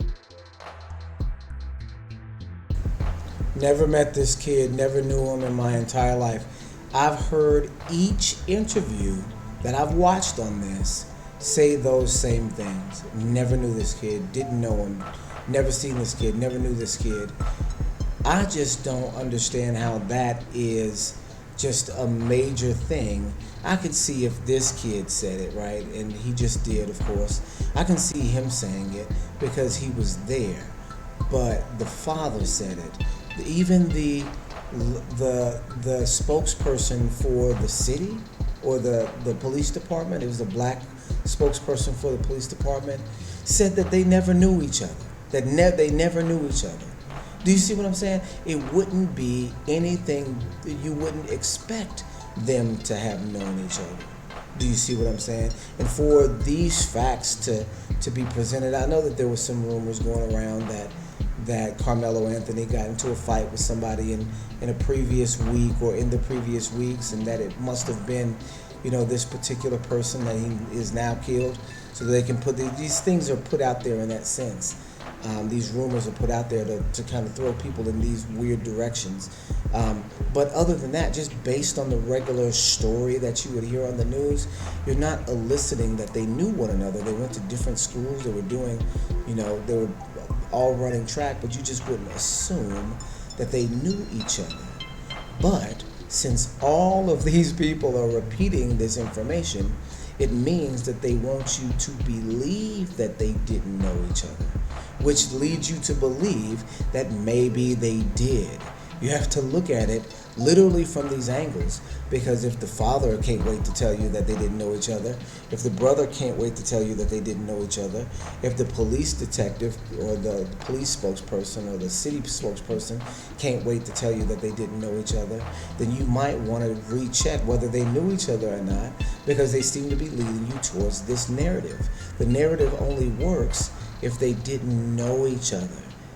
Never met this kid, never knew him in my entire life. I've heard each interview that I've watched on this say those same things. Never knew this kid, didn't know him, never seen this kid, never knew this kid. I just don't understand how that is just a major thing. I could see if this kid said it, right, and he just did, of course. I can see him saying it because he was there, but the father said it. Even the spokesperson for the city or the police department, it was the black spokesperson for the police department, said that they never knew each other, that they never knew each other. Do you see what I'm saying? It wouldn't be anything, you wouldn't expect them to have known each other. Do you see what I'm saying? And for these facts to be presented, I know that there was some rumors going around that Carmelo Anthony got into a fight with somebody in a previous week or in the previous weeks, and that it must have been, this particular person that he is now killed, so they can put these things are put out there in that sense. These rumors are put out there to kind of throw people in these weird directions. But other than that, just based on the regular story that you would hear on the news, you're not eliciting that they knew one another. They went to different schools. They were doing, they were all running track, but you just wouldn't assume that they knew each other. But since all of these people are repeating this information, it means that they want you to believe that they didn't know each other, which leads you to believe that maybe they did. You have to look at it literally from these angles, because if the father can't wait to tell you that they didn't know each other, if the brother can't wait to tell you that they didn't know each other, if the police detective or the police spokesperson or the city spokesperson can't wait to tell you that they didn't know each other, then you might want to recheck whether they knew each other or not, because they seem to be leading you towards this narrative. The narrative only works if they didn't know each other.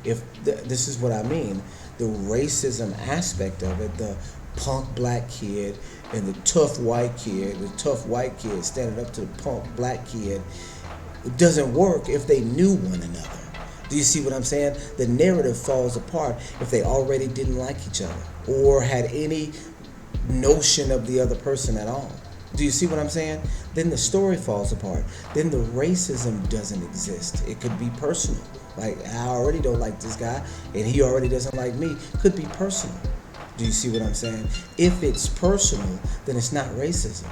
This is what I mean. The racism aspect of it, the punk black kid and the tough white kid standing up to the punk black kid, it doesn't work if they knew one another. Do you see what I'm saying? The narrative falls apart if they already didn't like each other or had any notion of the other person at all. Do you see what I'm saying? Then the story falls apart. Then the racism doesn't exist. It could be personal. Like, I already don't like this guy, and he already doesn't like me. Could be personal. Do you see what I'm saying? If it's personal, then it's not racism.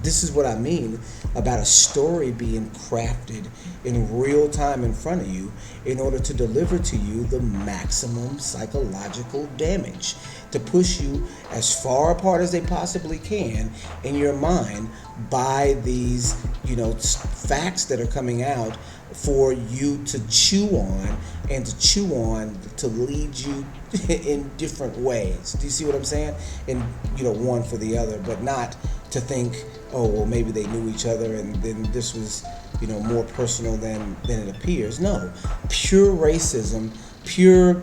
This is what I mean about a story being crafted in real time in front of you in order to deliver to you the maximum psychological damage, to push you as far apart as they possibly can in your mind by these, facts that are coming out for you to chew on and to lead you in different ways. Do you see what I'm saying? And, one for the other, but not to think, oh, well, maybe they knew each other and then this was, more personal than it appears. No, pure racism, pure,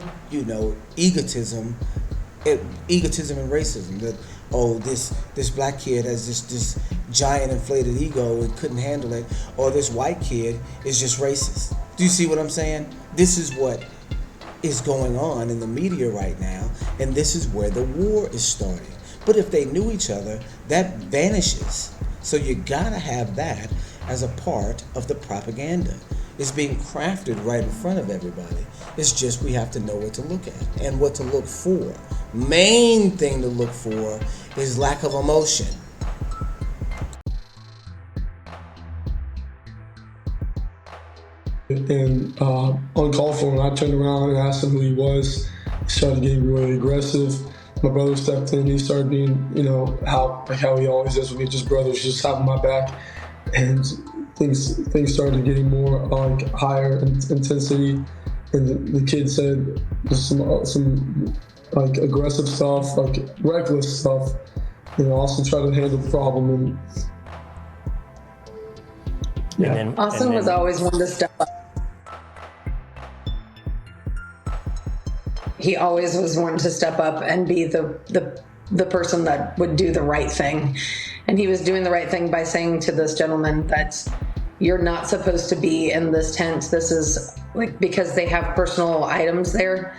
egotism and racism. That, oh, this black kid has this giant inflated ego and couldn't handle it, or this white kid is just racist. Do you see what I'm saying? This is what is going on in the media right now, and this is where the war is starting. But if they knew each other, that vanishes. So you gotta have that as a part of the propaganda. It's being crafted right in front of everybody. It's just we have to know what to look at and what to look for. Main thing to look for is lack of emotion. And uncalled for, when I turned around and asked him who he was, he started getting really aggressive. My brother stepped in. He started being, how he always is with me, just brothers, just having my back. And things started getting more higher intensity. And the kid said some aggressive stuff, reckless stuff. Also try to handle the problem. And yeah. Austin was always one to step up. He always was one to step up and be the person that would do the right thing. And he was doing the right thing by saying to this gentleman that you're not supposed to be in this tent. This is because they have personal items there.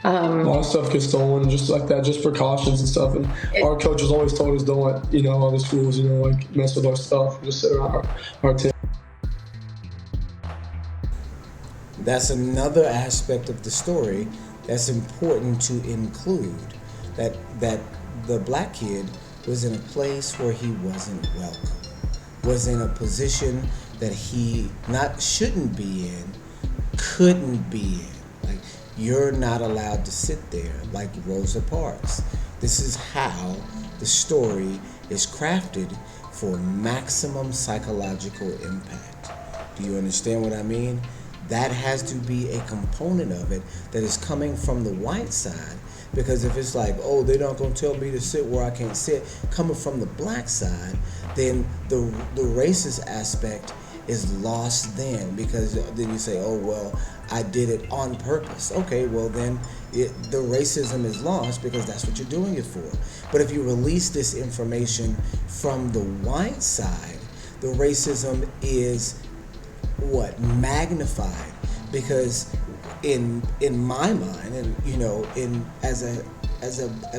A lot of stuff gets stolen, just like that, just precautions and stuff. And our coaches always told us don't let, other schools, mess with our stuff, just sit around our tent. That's another aspect of the story that's important to include, that the black kid was in a place where he wasn't welcome, was in a position that he shouldn't be in, couldn't be in. You're not allowed to sit there like Rosa Parks. This is how the story is crafted for maximum psychological impact. Do you understand what I mean? That has to be a component of it that is coming from the white side. Because if it's they're not going to tell me to sit where I can't sit, coming from the black side, then the racist aspect is lost then. Because then you say, oh, well, I did it on purpose. Okay, well then the racism is lost because that's what you're doing it for. But if you release this information from the white side, the racism is magnified, because in my mind, and as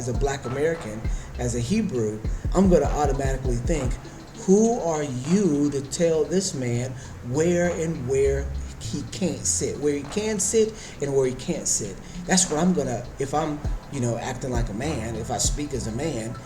a black American, as a Hebrew, I'm going to automatically think, who are you to tell this man where he can't sit, where he can sit and where he can't sit? That's what I'm gonna, if I'm acting like a man, if I speak as a man,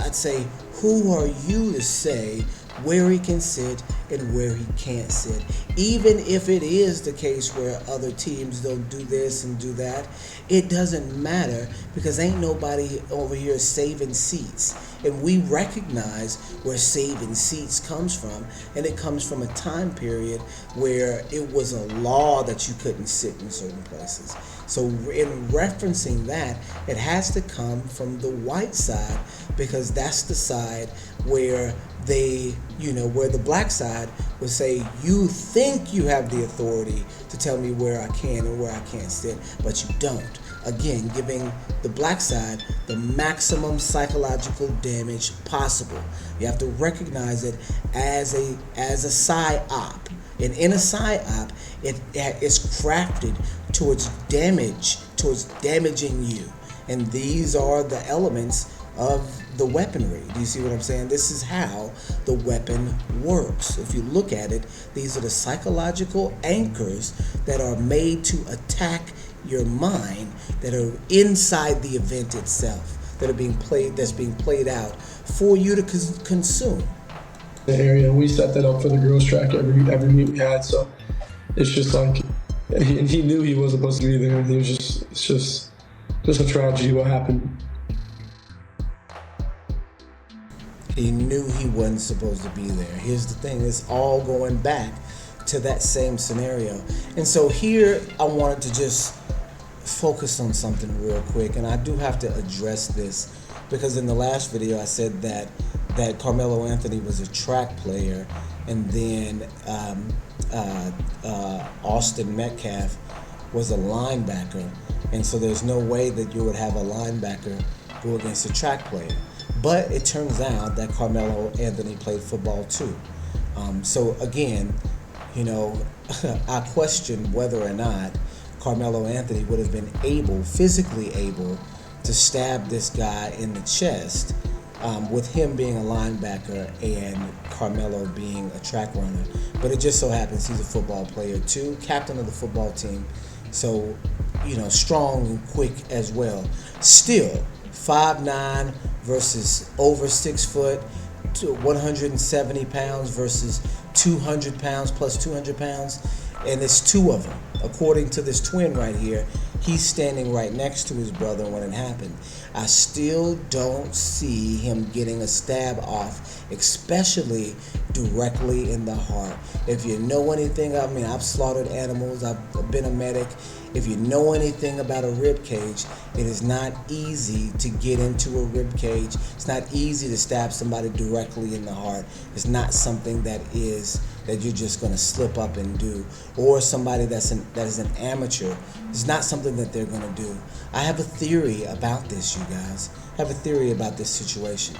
I'd say, who are you to say where he can sit and where he can't sit? Even if it is the case where other teams don't do this and do that, it doesn't matter, because ain't nobody over here saving seats. And we recognize where saving seats comes from, and it comes from a time period where it was a law that you couldn't sit in certain places. So in referencing that, it has to come from the white side, because that's the side where they, where the black side would say, you think you have the authority to tell me where I can and where I can't sit, but you don't. Again, giving the black side the maximum psychological damage possible. You have to recognize it as a psyop. And in a psyop, it is crafted towards damaging you. And these are the elements of the weaponry. Do you see what I'm saying? This is how the weapon works. If you look at it, these are the psychological anchors that are made to attack your mind, that are inside the event itself, that's being played out for you to consume. The area, we set that up for the girls' track every meet we had, so it's just he knew he wasn't supposed to be there. It's just a tragedy what happened. He knew he wasn't supposed to be there. Here's the thing, it's all going back to that same scenario. And so here I wanted to just focus on something real quick, and I do have to address this, because in the last video I said that Carmelo Anthony was a track player, and then Austin Metcalf was a linebacker, and so there's no way that you would have a linebacker go against a track player. But it turns out that Carmelo Anthony played football too. So again, I question whether or not Carmelo Anthony would have been physically able to stab this guy in the chest with him being a linebacker and Carmelo being a track runner. But it just so happens he's a football player too, captain of the football team. So, strong and quick as well. Still, 5'9" versus over 6 foot, 170 pounds versus 200 pounds plus 200 pounds. And it's two of them. According to this twin right here, he's standing right next to his brother when it happened. I still don't see him getting a stab off, especially directly in the heart. If you know anything, I've slaughtered animals, I've been a medic. If you know anything about a rib cage, it is not easy to get into a rib cage. It's not easy to stab somebody directly in the heart. It's not something that you're just going to slip up and do. Or somebody that is an amateur. It's not something that they're going to do. I have a theory about this, you guys. I have a theory about this situation.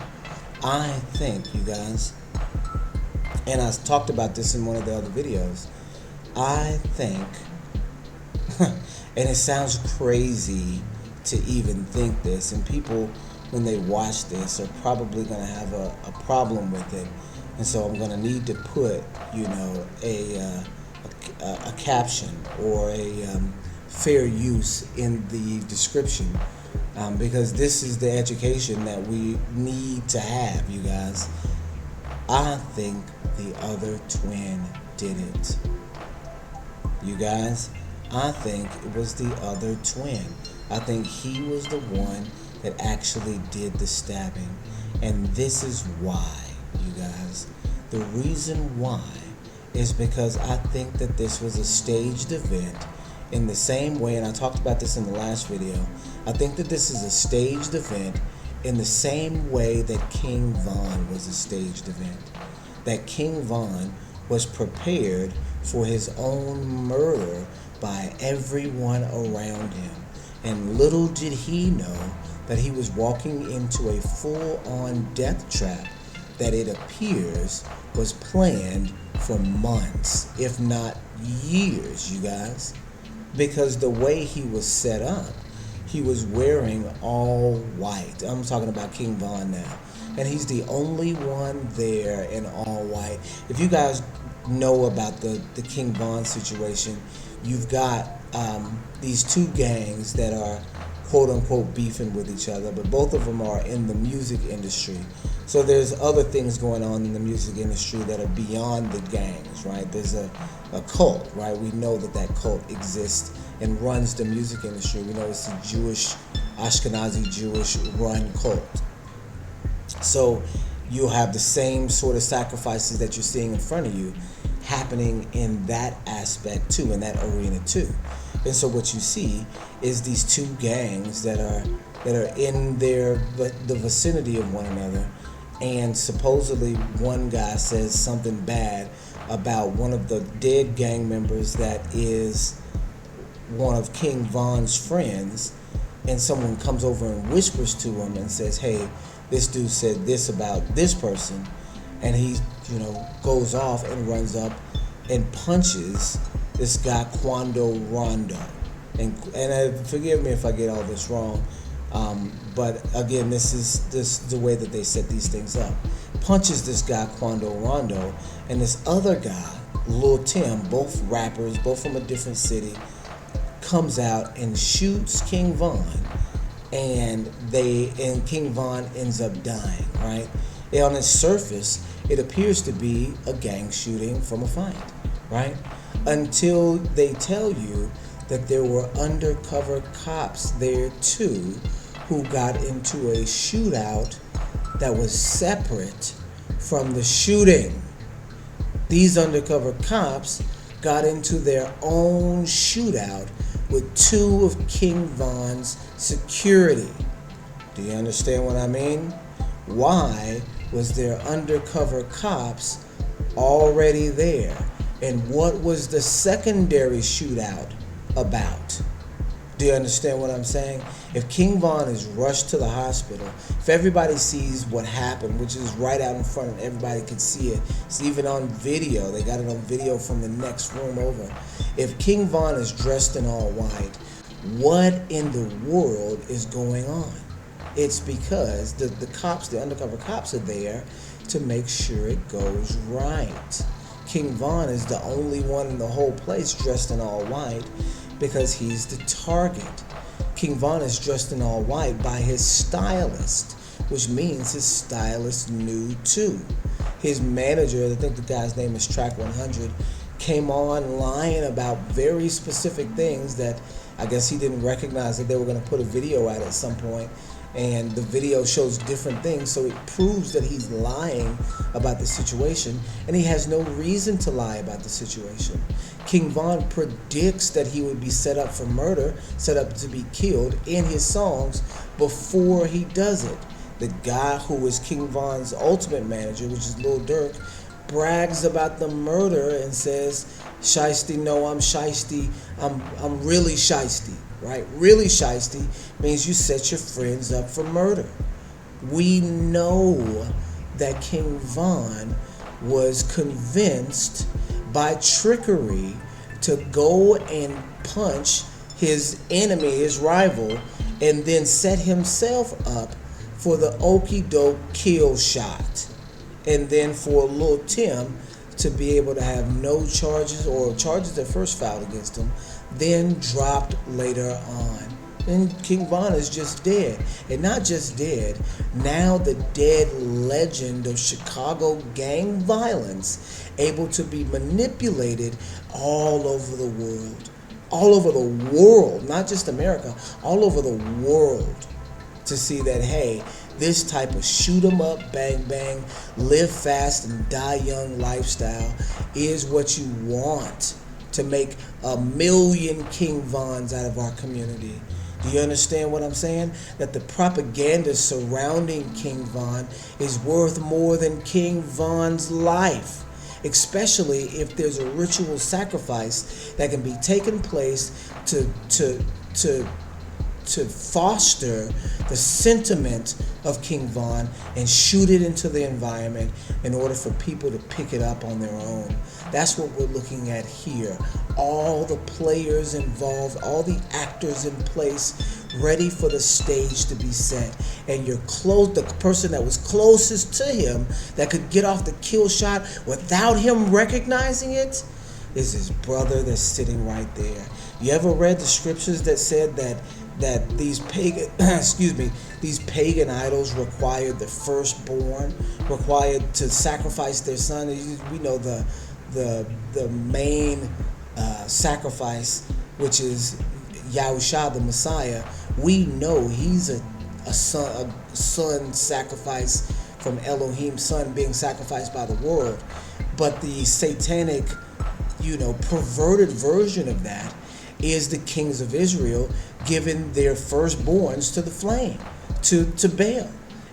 I think, you guys, and I talked about this in one of the other videos, I think, and it sounds crazy to even think this, and people, when they watch this, are probably going to have a problem with it. And so I'm going to need to put, a caption or a fair use in the description, because this is the education that we need to have, you guys. I think the other twin did it. You guys, I think it was the other twin. I think he was the one that actually did the stabbing. And this is why, you guys. The reason why is because I think that this was a staged event in the same way, and I talked about this in the last video. I think that this is a staged event in the same way that King Von was a staged event. That King Von was prepared for his own murder by everyone around him. And little did he know that he was walking into a full-on death trap that it appears was planned for months, if not years, you guys. Because the way he was set up, he was wearing all white. I'm talking about King Von now. And he's the only one there in all white. If you guys know about the King Von situation, you've got these two gangs that are quote-unquote beefing with each other, but both of them are in the music industry. So there's other things going on in the music industry that are beyond the gangs, right? There's a cult, right? We know that cult exists and runs the music industry. We know it's a Jewish, Ashkenazi Jewish run cult. So you'll have the same sort of sacrifices that you're seeing in front of you happening in that aspect too, in that arena too. And so what you see is these two gangs that are in the vicinity of one another, and supposedly one guy says something bad about one of the dead gang members that is one of King Von's friends, and someone comes over and whispers to him and says, hey, this dude said this about this person, and he goes off and runs up and punches this guy Quando Rondo, and forgive me if I get all this wrong, but again, this is the way that they set these things up. Punches this guy Quando Rondo, and this other guy, Lil Tim, both rappers, both from a different city, comes out and shoots King Von, and King Von ends up dying, right? And on its surface, it appears to be a gang shooting from a fight, right? Until they tell you that there were undercover cops there too who got into a shootout that was separate from the shooting. These undercover cops got into their own shootout with two of King Von's security. Do you understand what I mean? Why was there undercover cops already there? And what was the secondary shootout about? Do you understand what I'm saying? If King Von is rushed to the hospital, if everybody sees what happened, which is right out in front of everybody could see it, it's even on video, they got it on video from the next room over. If King Von is dressed in all white, what in the world is going on? It's because the cops, the undercover cops, are there to make sure it goes right. King Von is the only one in the whole place dressed in all white because he's the target. King Von is dressed in all white by his stylist, which means his stylist knew too. His manager, I think the guy's name is Track 100, came on lying about very specific things that I guess he didn't recognize that they were going to put a video out at some point, and the video shows different things, so it proves that he's lying about the situation, and he has no reason to lie about the situation. King Von predicts that he would be set up for murder, set up to be killed in his songs before he does it. The guy who is King Von's ultimate manager, which is Lil Durk, brags about the murder and says, "Shiesty, no, I'm shiesty. I'm really shiesty," right? Really shiesty means you set your friends up for murder. We know that King Von was convinced by trickery to go and punch his enemy, his rival, and then set himself up for the okie doke kill shot. And then for Lil Tim to be able to have no charges, or charges that first filed against him, then dropped later on. And King Von is just dead. And not just dead, now the dead legend of Chicago gang violence, able to be manipulated all over the world. All over the world, not just America, all over the world, to see that, hey, this type of shoot 'em up, bang bang, live fast and die young lifestyle is what you want to make 1,000,000 King Vons out of our community. Do you understand what I'm saying? That the propaganda surrounding King Von is worth more than King Von's life, especially if there's a ritual sacrifice that can be taken place to foster the sentiment of King Von and shoot it into the environment in order for people to pick it up on their own. That's what we're looking at here. All the players involved, all the actors in place, ready for the stage to be set. And the person that was closest to him that could get off the kill shot without him recognizing it is his brother that's sitting right there. You ever read the scriptures that said that these pagan these pagan idols required the firstborn, required to sacrifice their son? We know the main sacrifice, which is Yahusha, the Messiah. We know he's a son sacrifice from Elohim's son being sacrificed by the world. But the satanic, perverted version of that is the kings of Israel giving their firstborns to the flame, to Baal.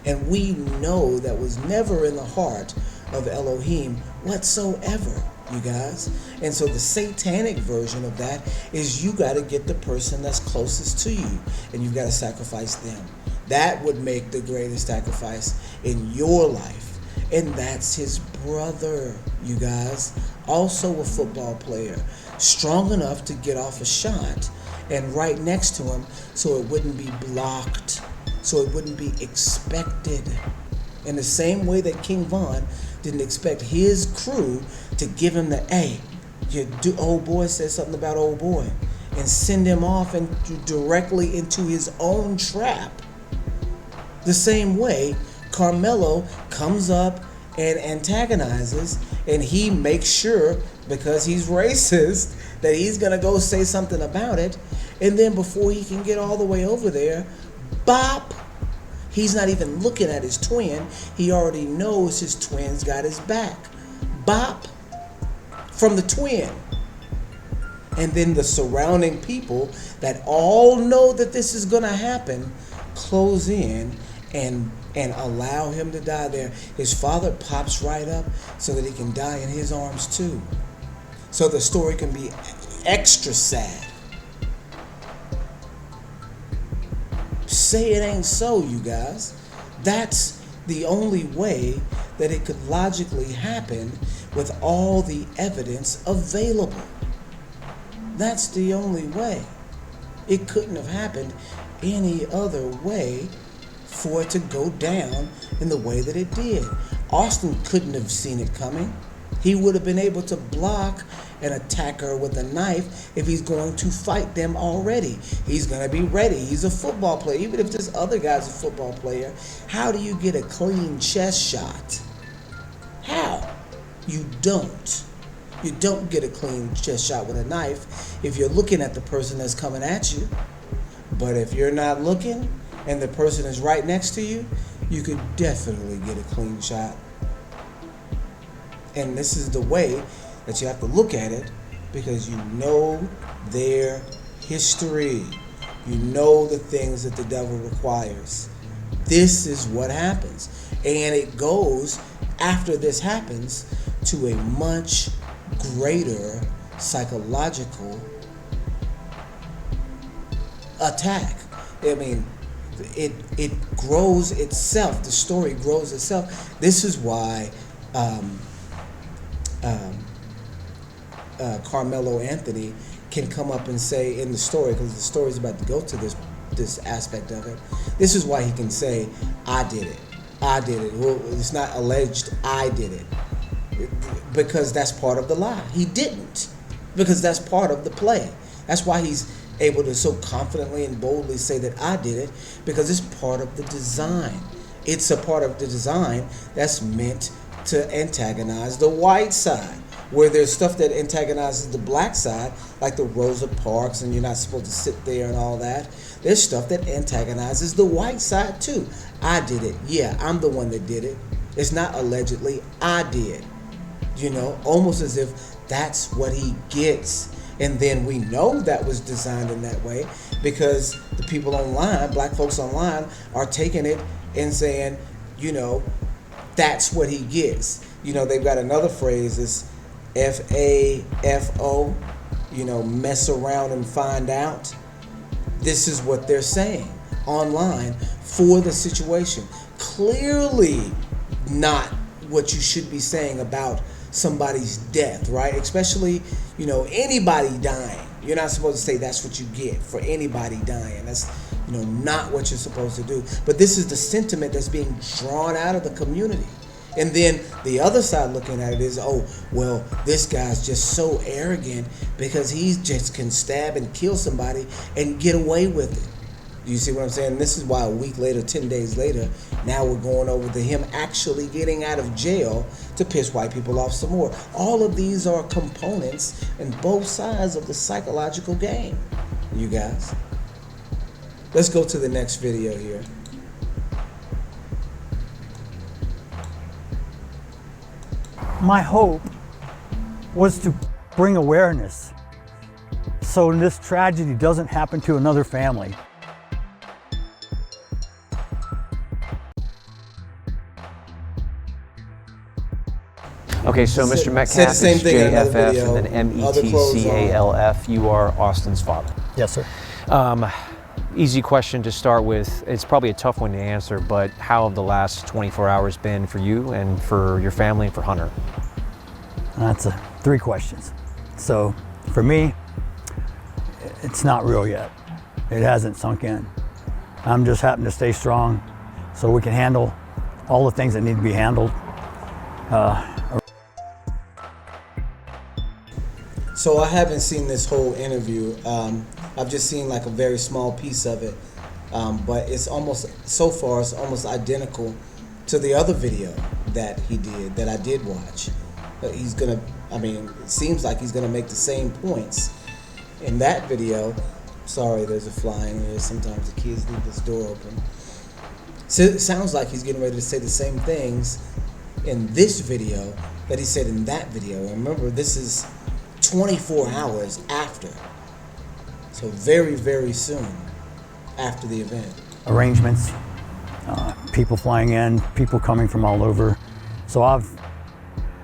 And we know that was never in the heart of Elohim whatsoever, you guys. And so the satanic version of that is you got to get the person that's closest to you, and you've got to sacrifice them. That would make the greatest sacrifice in your life. And that's his brother, you guys. Also a football player, strong enough to get off a shot and right next to him so it wouldn't be blocked, so it wouldn't be expected. In the same way that King Von didn't expect his crew to give him the, hey, old boy said something about old boy, and send him off and directly into his own trap. The same way Carmelo comes up and antagonizes, and he makes sure, because he's racist, that he's gonna go say something about it, and then before he can get all the way over there, bop, he's not even looking at his twin, he already knows his twin's got his back. Bop, from the twin. And then the surrounding people that all know that this is gonna happen close in and allow him to die there. His father pops right up so that he can die in his arms too. So the story can be extra sad. Say it ain't so, you guys. That's the only way that it could logically happen with all the evidence available. That's the only way. It couldn't have happened any other way for it to go down in the way that it did. Austin couldn't have seen it coming. He would have been able to block an attacker with a knife if he's going to fight them already. He's going to be ready. He's a football player. Even if this other guy's a football player, how do you get a clean chest shot? How? You don't. You don't get a clean chest shot with a knife if you're looking at the person that's coming at you. But if you're not looking and the person is right next to you, you could definitely get a clean shot. And this is the way that you have to look at it, because you know their history. You know the things that the devil requires. This is what happens. And it goes, after this happens, to a much greater psychological attack. I mean, it grows itself. The story grows itself. This is why Carmelo Anthony can come up and say in the story, because the story is about to go to this aspect of it. This is why he can say, I did it. I did it. Well, it's not alleged I did it, because that's part of the lie. He didn't, because that's part of the play. That's why he's able to so confidently and boldly say that I did it, because it's part of the design. It's a part of the design that's meant to antagonize the white side, where there's stuff that antagonizes the black side, like the Rosa Parks and you're not supposed to sit there and all that. There's stuff that antagonizes the white side too. I did it. Yeah, I'm the one that did it. It's not allegedly, I did. You know, almost as if that's what he gets. And then we know that was designed in that way, because the people online, black folks online, are taking it and saying, you know, that's what he gets. You know, they've got another phrase, it's FAFO, you know, mess around and find out. This is what they're saying online for the situation. Clearly not what you should be saying about somebody's death, right? Especially, you know, anybody dying. You're not supposed to say that's what you get for anybody dying. That's, you know, not what you're supposed to do. But this is the sentiment that's being drawn out of the community. And then the other side looking at it is, oh, well, this guy's just so arrogant because he just can stab and kill somebody and get away with it. You see what I'm saying? This is why a week later, 10 days later, now we're going over to him actually getting out of jail to piss white people off some more. All of these are components in both sides of the psychological game, you guys. Let's go to the next video here. My hope was to bring awareness so this tragedy doesn't happen to another family. Okay, so Mr. Metcalf is JFF and then METCALF. You are Austin's father. Yes, sir. Easy question to start with. It's probably a tough one to answer, but how have the last 24 hours been for you and for your family and for Hunter? That's three questions. So for me, it's not real yet. It hasn't sunk in. I'm just happy to stay strong so we can handle all the things that need to be handled. So I haven't seen this whole interview. I've just seen like a very small piece of it, but it's almost, so far, it's almost identical to the other video that he did, that I did watch. He's gonna, I mean, it seems like he's gonna make the same points in that video. Sorry, there's a fly in here. Sometimes the kids leave this door open. So it sounds like he's getting ready to say the same things in this video that he said in that video. And remember, this is 24 hours after. So very, very soon after the event. Arrangements, people flying in, people coming from all over. So I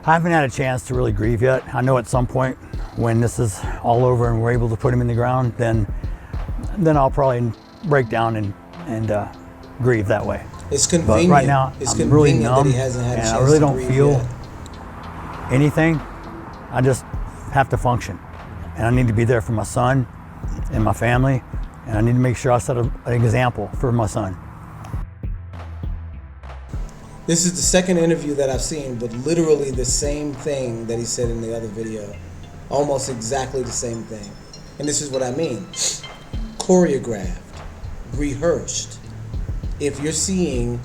haven't had a chance to really grieve yet. I know at some point when this is all over and we're able to put him in the ground, then I'll probably break down and grieve that way. It's convenient. But right now, I'm really numb, that he hasn't had a and chance I really to don't grieve feel yet. anything. I just have to function, and I need to be there for my son and my family, and I need to make sure I set an example for my son. This is the second interview that I've seen, but literally the same thing that he said in the other video. Almost exactly the same thing. And this is what I mean. Choreographed, rehearsed. If you're seeing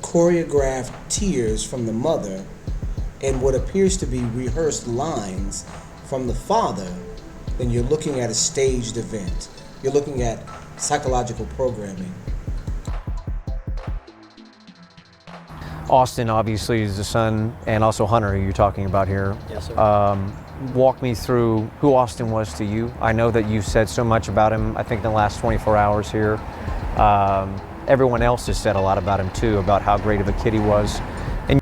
choreographed tears from the mother and what appears to be rehearsed lines from the father, then you're looking at a staged event. You're looking at psychological programming. Austin obviously is the son, and also Hunter, who you're talking about here. Yes, sir. Walk me through who Austin was to you. I know that you've said so much about him, I think, in the last 24 hours here. Everyone else has said a lot about him too, about how great of a kid he was. And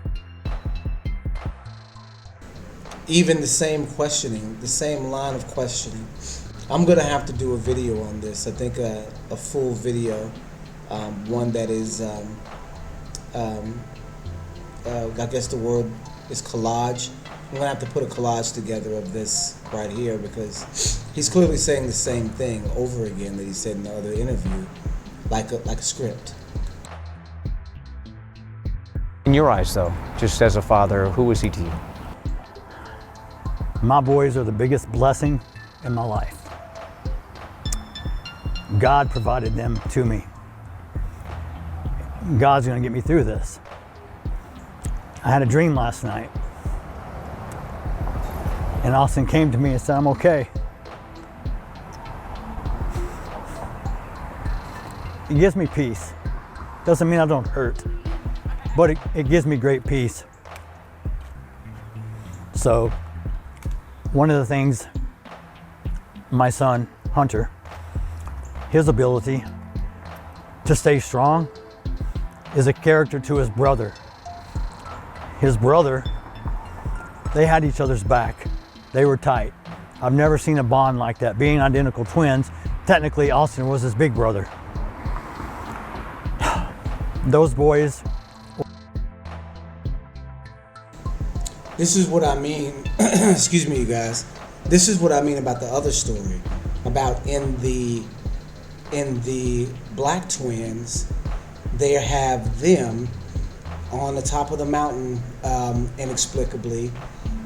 Even the same questioning, the same line of questioning. I'm gonna have to do a video on this. I think a full video, one that is, I guess the word is collage. I'm gonna have to put a collage together of this right here because he's clearly saying the same thing over again that he said in the other interview, like a script. in your eyes, though, just as a father, who was he to you? My boys are the biggest blessing in my life. God provided them to me. God's gonna get me through this. I had a dream last night, and Austin came to me and said, I'm okay. It gives me peace. Doesn't mean I don't hurt, but it gives me great peace. So, one of the things my son, Hunter, his ability to stay strong is a character to his brother. His brother, they had each other's back. They were tight. I've never seen a bond like that. Being identical twins, technically Austin was his big brother. Those boys. This is what I mean, excuse me, you guys. This is what I mean about the other story, about in the black twins, they have them on the top of the mountain inexplicably,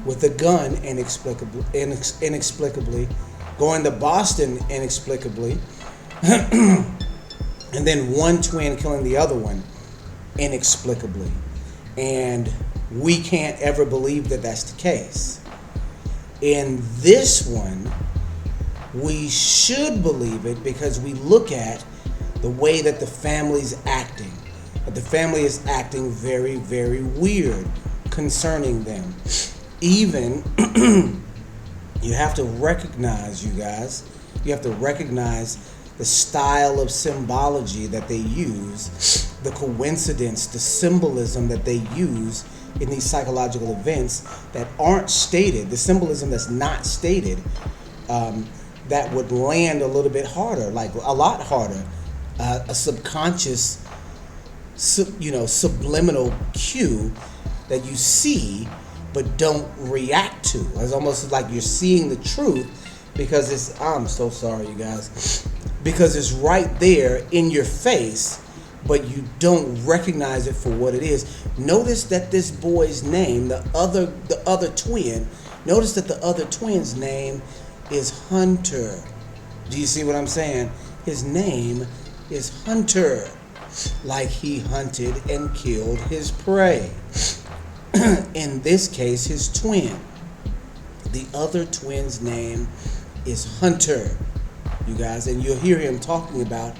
with a gun inexplicably, going to Boston inexplicably, and then one twin killing the other one inexplicably. And we can't ever believe that that's the case. In this one, we should believe it because we look at the way that the family's acting. But the family is acting very, very weird concerning them. Even, you have to recognize, you guys, you have to recognize the style of symbology that they use, the coincidence, the symbolism that they use in these psychological events that aren't stated, the symbolism that's not stated, that would land a little bit harder, like a lot harder, a subconscious, subliminal cue that you see but don't react to. It's almost like you're seeing the truth because it's, I'm so sorry, you guys, because it's right there in your face, but you don't recognize it for what it is. Notice that this boy's name, the other twin, notice that the other twin's name is Hunter. Do you see what I'm saying? His name is Hunter, like he hunted and killed his prey. In this case, his twin. The other twin's name is Hunter, you guys, and you'll hear him talking about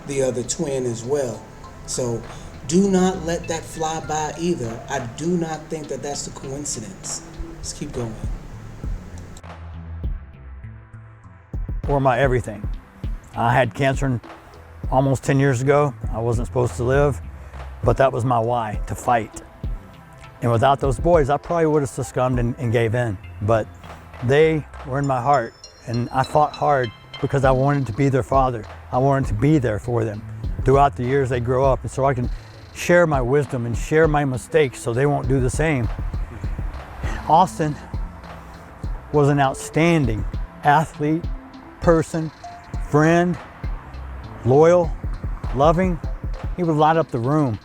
the other twin as well. So do not let that fly by either. I do not think that that's a coincidence. Let's keep going. Or my everything. I had cancer almost 10 years ago. I wasn't supposed to live, but that was my why, to fight. And without those boys, I probably would have succumbed and gave in. But they were in my heart, and I fought hard because I wanted to be their father. I wanted to be there for them throughout the years they grow up, and so I can share my wisdom and share my mistakes so they won't do the same. Austin was an outstanding athlete, person, friend, loyal, loving. He would light up the room.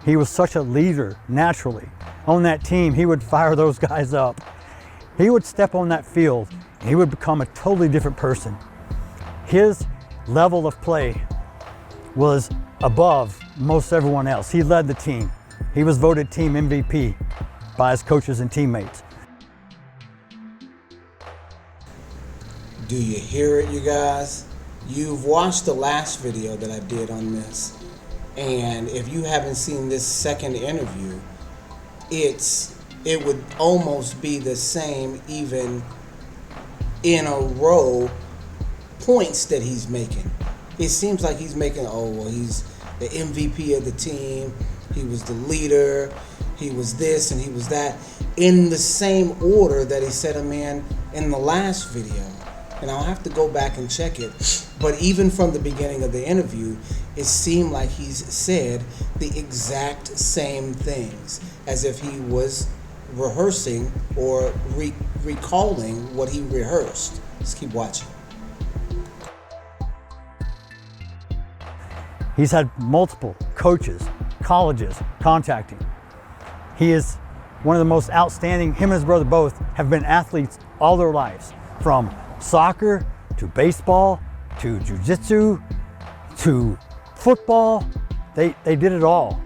He was such a leader naturally. On that team, he would fire those guys up. He would step on that field and he would become a totally different person. His level of play was above most everyone else. He led the team. He was voted team MVP by his coaches and teammates. Do you hear it, you guys? You've watched the last video that I did on this, and if you haven't seen this second interview, it would almost be the same, even in a row, points that he's making. It seems like he's making, oh, well, he's the MVP of the team, he was the leader, he was this and he was that, in the same order that he said him in the last video. And I'll have to go back and check it. But even from the beginning of the interview, it seemed like he's said the exact same things, as if he was rehearsing or recalling what he rehearsed. Let's keep watching. He's had multiple coaches, colleges contacting. He is one of the most outstanding, him and his brother both have been athletes all their lives, from soccer to baseball to jiu-jitsu to football. They did it all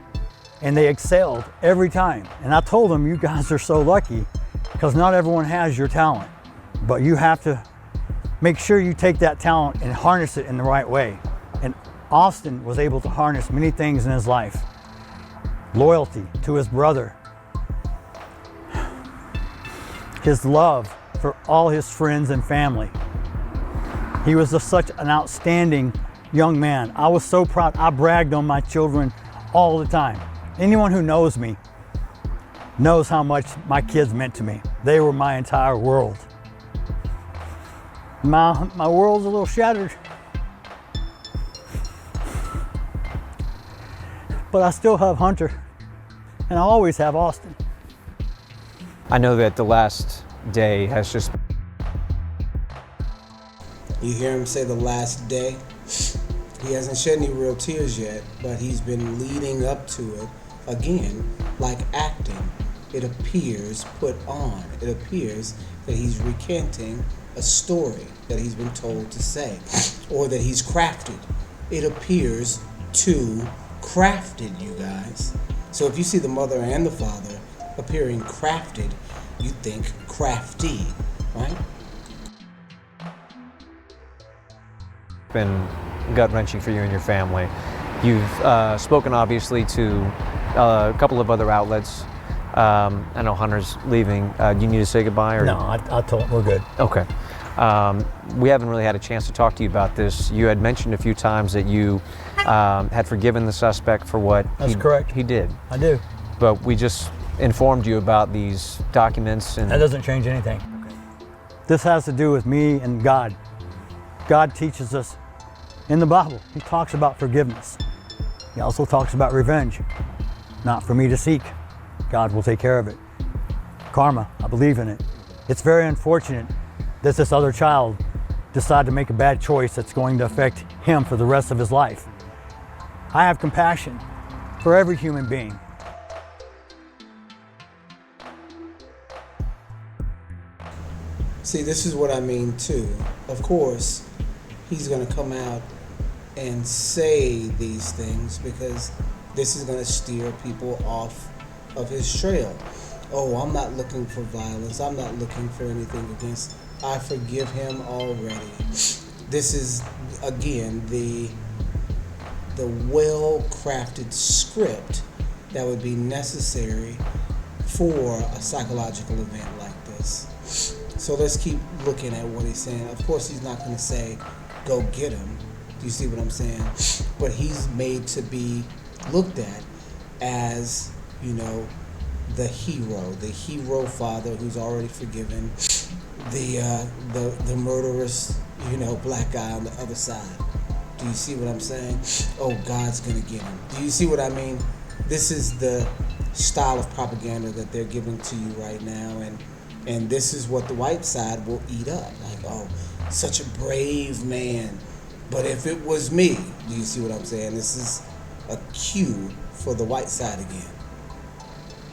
and they excelled every time. And I told them, you guys are so lucky because not everyone has your talent, but you have to make sure you take that talent and harness it in the right way. And Austin was able to harness many things in his life. Loyalty to his brother, his love for all his friends and family. He was such an outstanding young man. I was so proud. I bragged on my children all the time. Anyone who knows me knows how much my kids meant to me. They were my entire world. My world's a little shattered, but I still have Hunter, and I always have Austin. I know that the last day has just... You hear him say the last day? He hasn't shed any real tears yet, but he's been leading up to it again, like acting. It appears put on. It appears that he's recanting a story that he's been told to say, or that he's crafted. It appears too crafted, you guys. So if you see the mother and the father appearing crafted, you think crafty, right? Been gut-wrenching for you and your family. You've spoken obviously to a couple of other outlets. I know Hunter's leaving. Do you need to say goodbye? Or? No, I told him we're good. Okay. We haven't really had a chance to talk to you about this. You had mentioned a few times that you had forgiven the suspect for what correct. He did. I do. But we just informed you about these documents. And that doesn't change anything. This has to do with me and God. God teaches us in the Bible. He talks about forgiveness. He also talks about revenge. Not for me to seek. God will take care of it. Karma, I believe in it. It's very unfortunate that this other child decided to make a bad choice that's going to affect him for the rest of his life. I have compassion for every human being. See, this is what I mean too. Of course, he's going to come out and say these things because this is going to steer people off of his trail. Oh, I'm not looking for violence. I'm not looking for anything against. I forgive him already. This is, again, the well-crafted script that would be necessary for a psychological event like this. So let's keep looking at what he's saying. Of course, he's not going to say, go get him. Do you see what I'm saying? But he's made to be looked at as, you know, the hero father who's already forgiven the murderous, you know, black guy on the other side. Do you see what I'm saying? Oh, God's gonna get him. Do you see what I mean? This is the style of propaganda that they're giving to you right now, and this is what the white side will eat up. Like, oh, such a brave man. But if it was me, do you see what I'm saying? This is a cue for the white side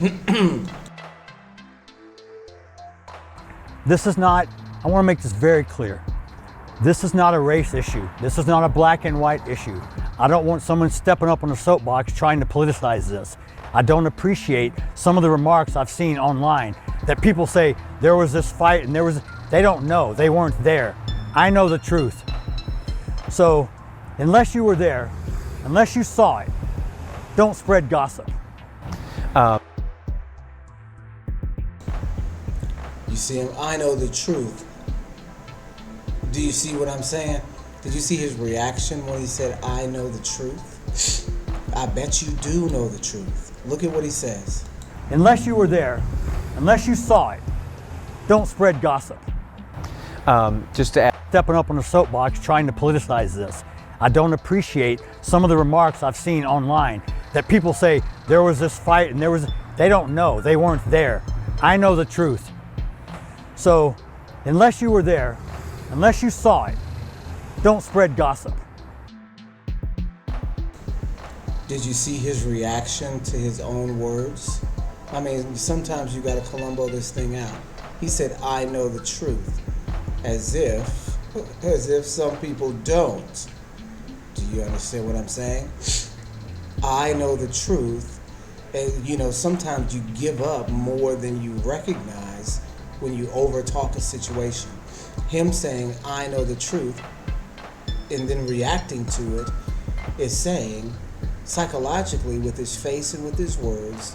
again. This is not, I want to make this very clear. This is not a race issue. This is not a black and white issue. I don't want someone stepping up on a soapbox trying to politicize this. I don't appreciate some of the remarks I've seen online that people say there was this fight and they don't know, they weren't there. I know the truth. So unless you were there, unless you saw it, don't spread gossip. You see him, I know the truth. Do you see what I'm saying? Did you see his reaction when he said, I know the truth? I bet you do know the truth. Look at what he says. Unless you were there, unless you saw it, don't spread gossip. Just to add, stepping up on a soapbox trying to politicize this. I don't appreciate some of the remarks I've seen online that people say there was this fight and they don't know, they weren't there. I know the truth. So unless you were there, unless you saw it, don't spread gossip. Did you see his reaction to his own words? I mean, sometimes you gotta Columbo this thing out. He said, I know the truth, as if some people don't. Do you understand what I'm saying? I know the truth, and sometimes you give up more than you recognize when you overtalk a situation. Him saying, I know the truth, and then reacting to it is saying, psychologically, with his face and with his words,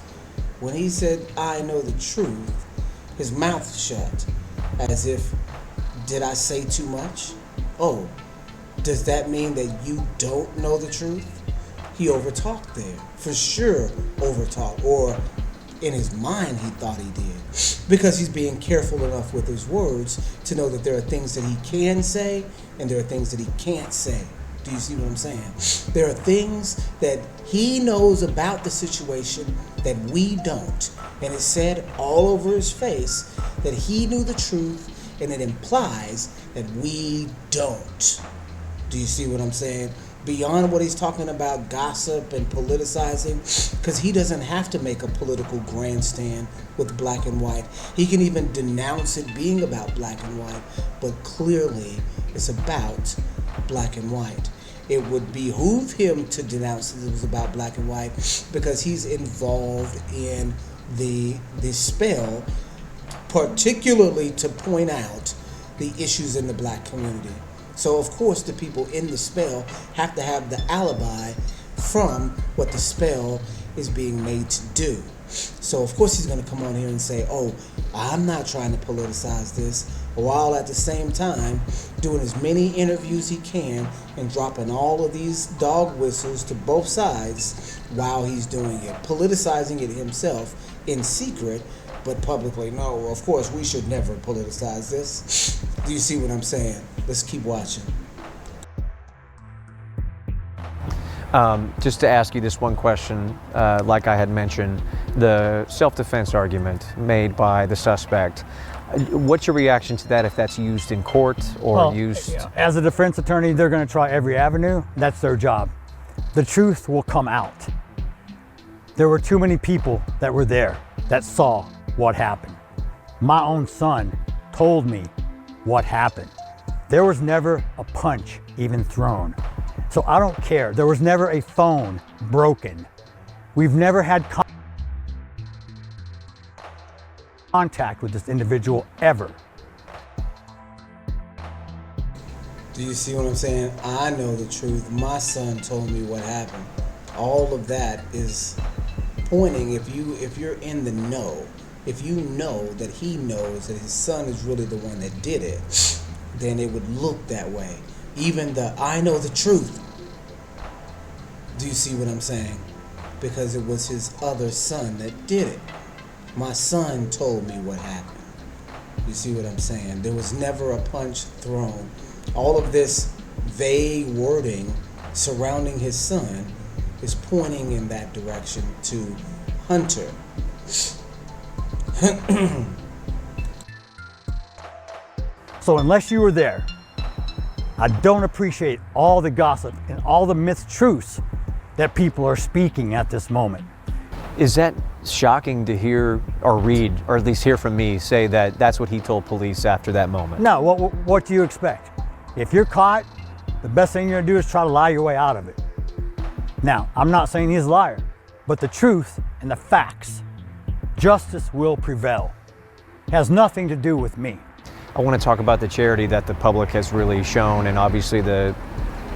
when he said, I know the truth, his mouth shut, as if, did I say too much? Oh, does that mean that you don't know the truth? He overtalked there, for sure overtalked, or in his mind he thought he did, because he's being careful enough with his words to know that there are things that he can say and there are things that he can't say. Do you see what I'm saying? There are things that he knows about the situation that we don't, and it said all over his face that he knew the truth, and it implies that we don't. Do you see what I'm saying? Beyond what he's talking about, gossip and politicizing, because he doesn't have to make a political grandstand with black and white. He can even denounce it being about black and white, but clearly it's about black and white. It would behoove him to denounce that it was about black and white because he's involved in the spell, particularly to point out the issues in the black community. So of course the people in the spell have to have the alibi from what the spell is being made to do. So of course he's going to come on here and say, oh, I'm not trying to politicize this, while at the same time doing as many interviews he can and dropping all of these dog whistles to both sides while he's doing it, politicizing it himself in secret, but publicly. No, of course we should never politicize this. Do you see what I'm saying? Let's keep watching. Just to ask you this one question, like I had mentioned, the self-defense argument made by the suspect. What's your reaction to that if that's used in court or used? As a defense attorney, they're going to try every avenue. That's their job. The truth will come out. There were too many people that were there that saw what happened. My own son told me what happened. There was never a punch even thrown. So I don't care. There was never a phone broken. We've never had contact with this individual ever. Do you see what I'm saying? I know the truth. My son told me what happened. All of that is pointing, if you're in the know, if you know that he knows that his son is really the one that did it, then it would look that way. Even the I know the truth. Do you see what I'm saying? Because it was his other son that did it. My son told me what happened. You see what I'm saying? There was never a punch thrown. All of this vague wording surrounding his son is pointing in that direction to Hunter. So unless you were there, I don't appreciate all the gossip and all the mistruths that people are speaking at this moment. Is that shocking to hear or read, or at least hear from me, say that that's what he told police after that moment? No, what do you expect? If you're caught, the best thing you're gonna do is try to lie your way out of it. Now, I'm not saying he's a liar, but the truth and the facts, justice will prevail. It has nothing to do with me. I want to talk about the charity that the public has really shown, and obviously the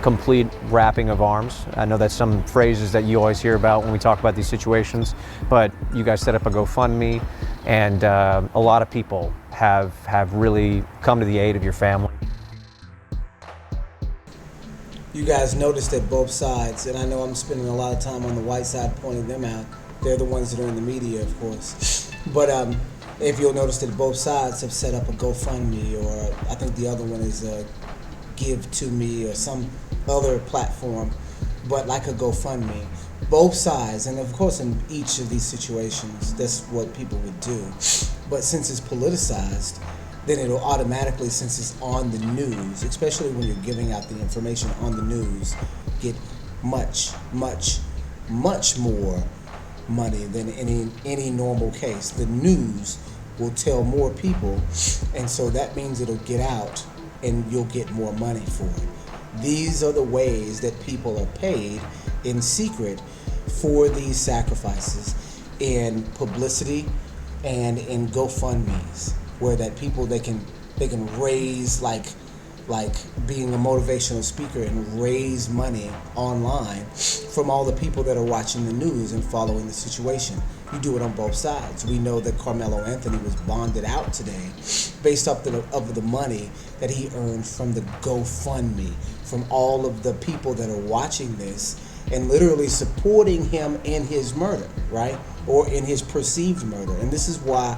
complete wrapping of arms. I know that's some phrases that you always hear about when we talk about these situations, but you guys set up a GoFundMe, and a lot of people have really come to the aid of your family. You guys noticed that both sides, and I know I'm spending a lot of time on the white side pointing them out. They're the ones that are in the media, of course. But if you'll notice that both sides have set up a GoFundMe, or I think the other one is Give to Me or some other platform, but like a GoFundMe. Both sides, and of course in each of these situations, that's what people would do. But since it's politicized, then it'll automatically, since it's on the news, especially when you're giving out the information on the news, get much, much, much more money than any normal case. The news will tell more people, and so that means it'll get out and you'll get more money for it. These are the ways that people are paid in secret for these sacrifices, in publicity and in GoFundMes, where that people they can raise, like being a motivational speaker, and raise money online from all the people that are watching the news and following the situation. You do it on both sides. We know that Carmelo Anthony was bonded out today based off of the money that he earned from the GoFundMe, from all of the people that are watching this and literally supporting him in his murder, right? Or in his perceived murder. And this is why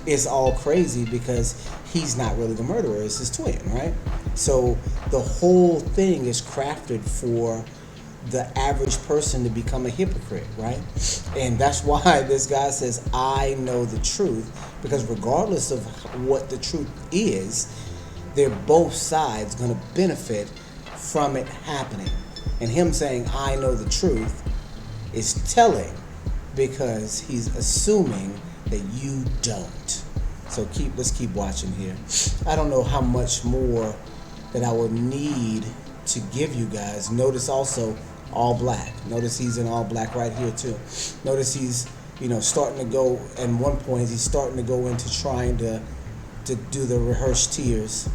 it's all crazy, because he's not really the murderer, it's his twin, right? So the whole thing is crafted for the average person to become a hypocrite, right? And that's why this guy says, I know the truth, because regardless of what the truth is, they're both sides going to benefit from it happening. And him saying, I know the truth, is telling, because he's assuming that you don't. So let's keep watching here. I don't know how much more that I will need to give you guys. Notice also all black. Notice he's in all black right here too. Notice he's, starting to go, at one point he's starting to go into trying to do the rehearsed tears.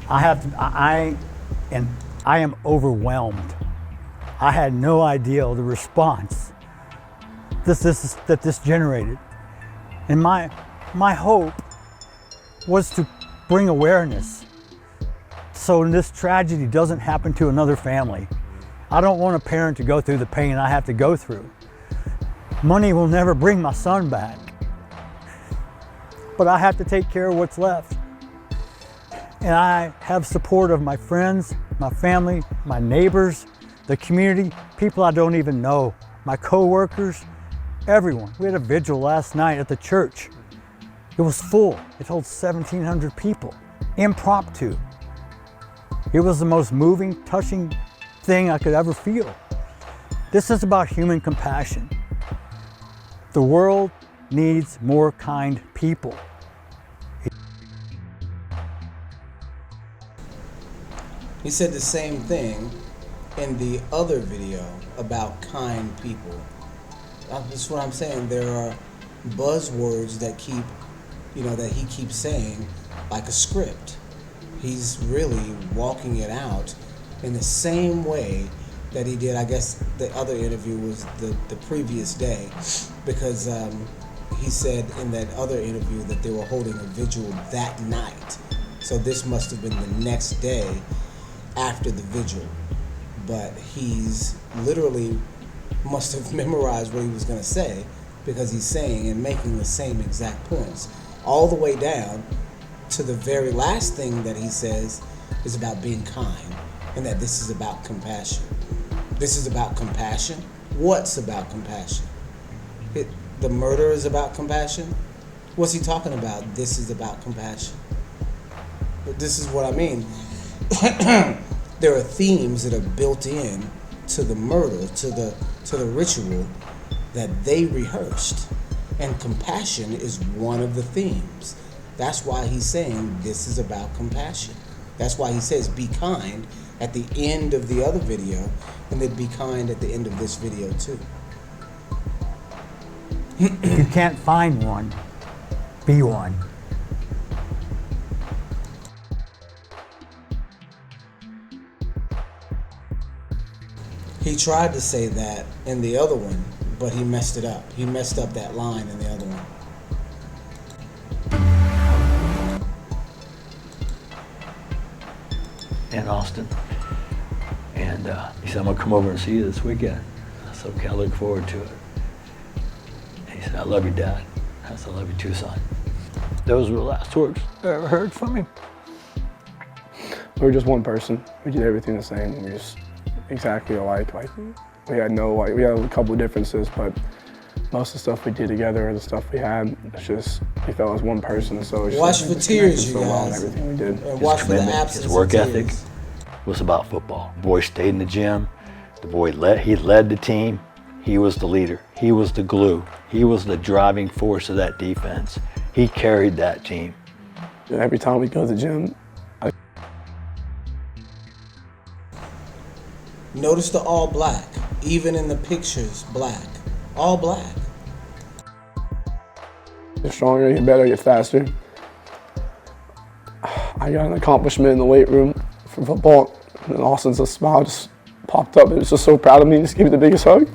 I am overwhelmed. I had no idea the response that this generated. And my hope was to bring awareness so this tragedy doesn't happen to another family. I don't want a parent to go through the pain I have to go through. Money will never bring my son back, but I have to take care of what's left. And I have support of my friends, my family, my neighbors, the community, people I don't even know, my co-workers, everyone. We had a vigil last night at the church. It was full. It held 1,700 people, impromptu. It was the most moving, touching thing I could ever feel. This is about human compassion. The world needs more kind people. He said the same thing in the other video about kind people. That's what I'm saying. There are buzzwords that that he keeps saying, like a script. He's really walking it out in the same way that he did, I guess the other interview was the previous day, because he said in that other interview that they were holding a vigil that night. So this must have been the next day after the vigil. But he's literally must have memorized what he was going to say, because he's saying and making the same exact points all the way down to the very last thing that he says is about being kind, and that this is about compassion. This is about compassion. What's about compassion? The murder is about compassion? What's he talking about? This is about compassion. But this is what I mean. There are themes that are built in to the murder, to the ritual that they rehearsed. And compassion is one of the themes. That's why he's saying this is about compassion. That's why he says be kind at the end of the other video, and then be kind at the end of this video too. If you can't find one, be one. He tried to say that in the other one, but he messed it up. He messed up that line in the other one. In Austin, and he said, I'm gonna come over and see you this weekend. I said, okay, I look forward to it. And he said, I love you, Dad. I said, I love you too, son. Those were the last words I ever heard from him. We were just one person. We did everything the same. We were just exactly alike. Like we had we had a couple of differences, but most of the stuff we did together, the stuff we had, it's just we felt as one person. So it's watch for tears, you so well in guys. everything we did. And watch His for the commitment, absence his work of ethic tears. was about football. The boy stayed in the gym. The boy led the team. He was the leader. He was the glue. He was the driving force of that defense. He carried that team. Every time we go to the gym, Notice the all black, even in the pictures, black. All black. get stronger, get better, get faster. I got an accomplishment in the weight room for football, and Austin's smile just popped up. He was just so proud of me. He just gave me the biggest hug.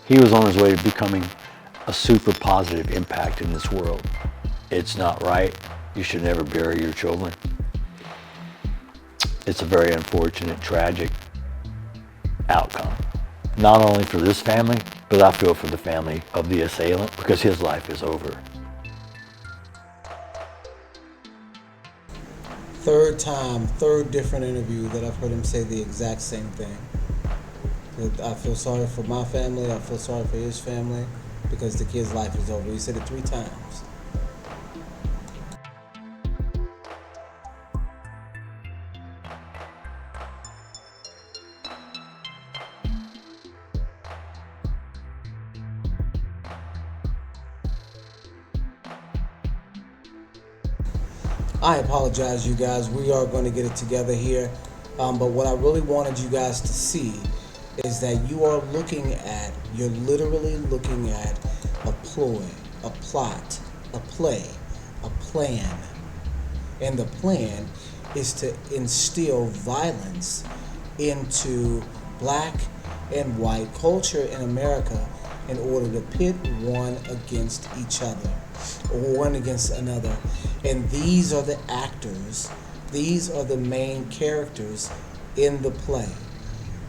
He was on his way to becoming a super positive impact in this world. It's not right. You should never bury your children. It's a very unfortunate, tragic outcome. Not only for this family, but I feel for the family of the assailant because his life is over. Third different interview that I've heard him say the exact same thing. That I feel sorry for my family, I feel sorry for his family, because the kid's life is over. He said it 3 times. I apologize, you guys. We are going to get it together here. But what I really wanted you guys to see is that you're literally looking at a ploy, a plot, a play, a plan. And the plan is to instill violence into black and white culture in America in order to pit one against each other, or one against another. And these are the actors, these are the main characters in the play.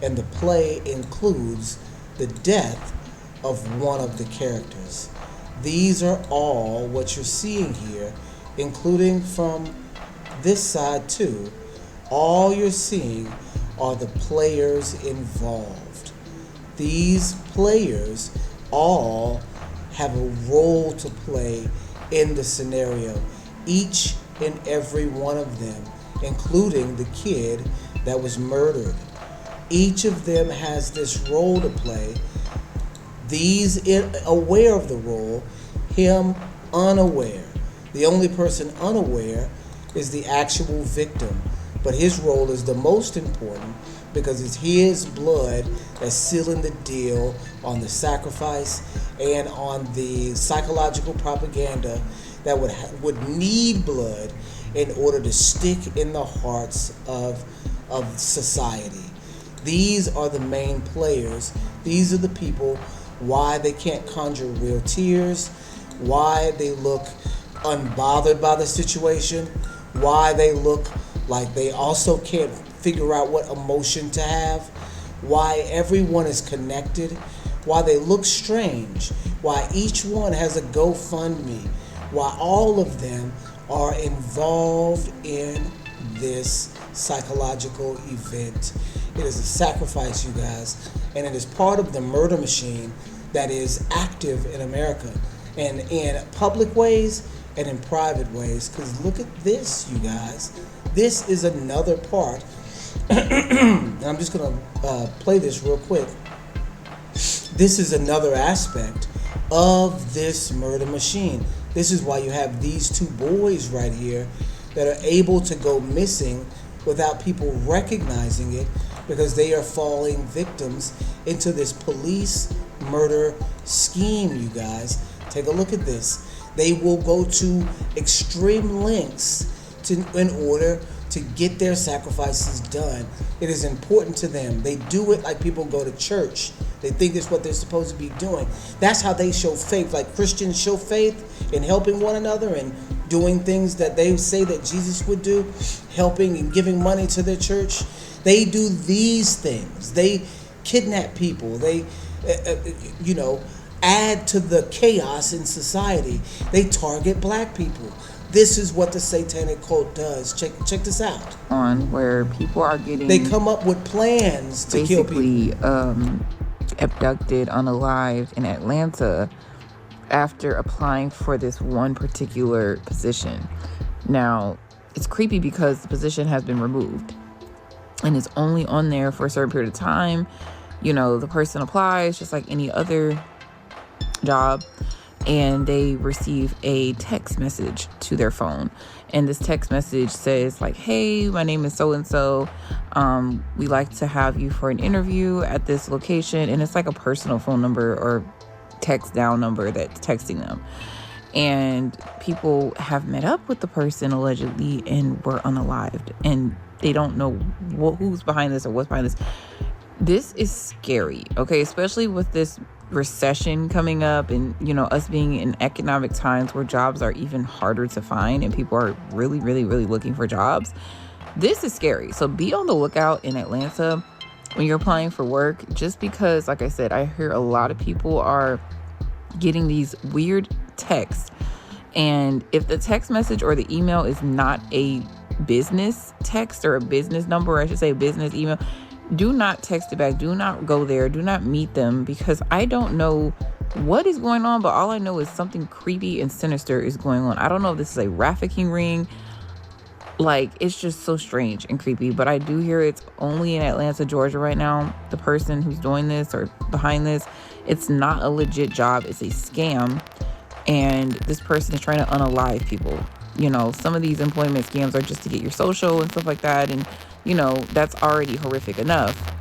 And the play includes the death of one of the characters. These are all what you're seeing here, including from this side too. All you're seeing are the players involved. These players all have a role to play in the scenario. Each and every one of them, including the kid that was murdered. Each of them has this role to play. These aware of the role, him unaware. The only person unaware is the actual victim. But his role is the most important because it's his blood that's sealing the deal on the sacrifice and on the psychological propaganda that would need blood in order to stick in the hearts of society. These are the main players. These are the people why they can't conjure real tears, why they look unbothered by the situation, why they look like they also can't figure out what emotion to have, why everyone is connected, why they look strange, why each one has a GoFundMe, why all of them are involved in this psychological event. It is a sacrifice, you guys, and it is part of the murder machine that is active in America. and in public ways and in private ways. Because look at this, you guys. This is another part. And I'm just going to play this real quick. This is another aspect of this murder machine. This is why you have these two boys right here that are able to go missing without people recognizing it, because they are falling victims into this police murder scheme, you guys. Take a look at this. They will go to extreme lengths in order to get their sacrifices done. It is important to them. They do it like people go to church. They think it's what they're supposed to be doing. That's how they show faith. Like Christians show faith in helping one another and doing things that they say that Jesus would do, helping and giving money to their church. They do these things. They kidnap people. They, add to the chaos in society. They target black people. This is what the satanic cult does. Check this out. On where people are getting... They come up with plans to kill people. Abducted, unalived in Atlanta after applying for this one particular position. Now, it's creepy because the position has been removed and it's only on there for a certain period of time. The person applies just like any other job, and they receive a text message to their phone, and this text message says like, hey, my name is so and so, we like to have you for an interview at this location. And it's like a personal phone number or text down number that's texting them, and people have met up with the person allegedly and were unalived, and they don't know who's behind this or what's behind this. This is scary, okay, especially with this recession coming up and, us being in economic times where jobs are even harder to find and people are really, really, really looking for jobs. This is scary. So be on the lookout in Atlanta when you're applying for work, just because, like I said, I hear a lot of people are getting these weird texts. And if the text message or the email is not a business text or a business number, or I should say a business email, do not text it back. Do not go there. Do not meet them, because I don't know what is going on, but all I know is something creepy and sinister is going on. I don't know if this is a trafficking ring. Like, it's just so strange and creepy, but I do hear it's only in Atlanta, Georgia right now. The person who's doing this or behind this, it's not a legit job. It's a scam, and this person is trying to unalive people. Some of these employment scams are just to get your social and stuff like that, and that's already horrific enough.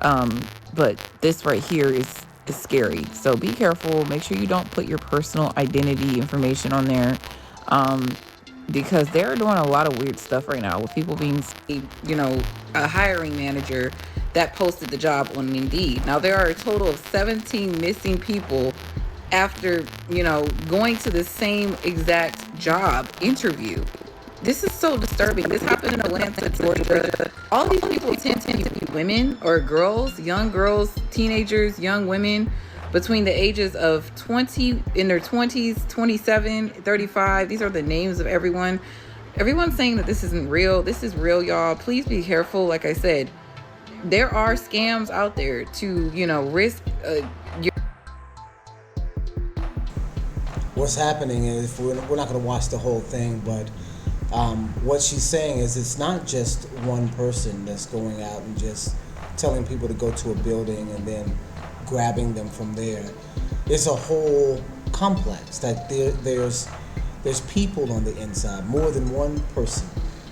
But this right here is scary. So be careful. Make sure you don't put your personal identity information on there, because they're doing a lot of weird stuff right now with people being, a hiring manager that posted the job on Indeed. Now, there are a total of 17 missing people after, going to the same exact job interview. This is so disturbing. This happened in Atlanta, Georgia. All these people tend to be women or girls, young girls, teenagers, young women between the ages of 20, in their 20s, 27, 35. These are the names of everyone. Everyone's saying that this isn't real. This is real, y'all. Please be careful. Like I said, there are scams out there to, risk your... What's happening is, we're not going to watch the whole thing, but what she's saying is it's not just one person that's going out and just telling people to go to a building and then grabbing them from there. It's a whole complex that there's people on the inside, more than one person,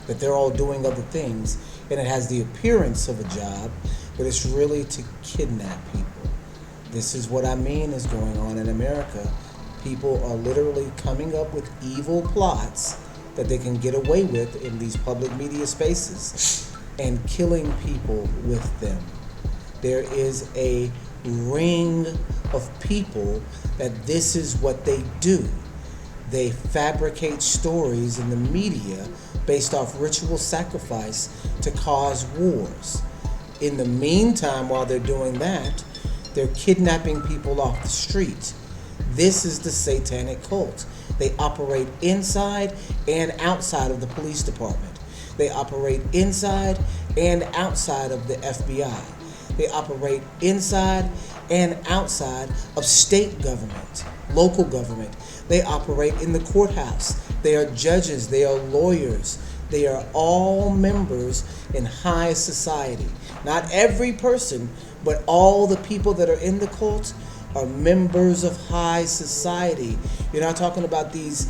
that they're all doing other things, and it has the appearance of a job, but it's really to kidnap people. This is what I mean is going on in America. People are literally coming up with evil plots that they can get away with in these public media spaces and killing people with them. There is a ring of people that this is what they do. They fabricate stories in the media based off ritual sacrifice to cause wars. In the meantime, while they're doing that, they're kidnapping people off the street. This is the satanic cult. They operate inside and outside of the police department. They operate inside and outside of the FBI. They operate inside and outside of state government. local government. They operate in the courthouse. They are judges. They are lawyers. They are all members in high society. Not every person, but all the people that are in the cult are members of high society. You're not talking about these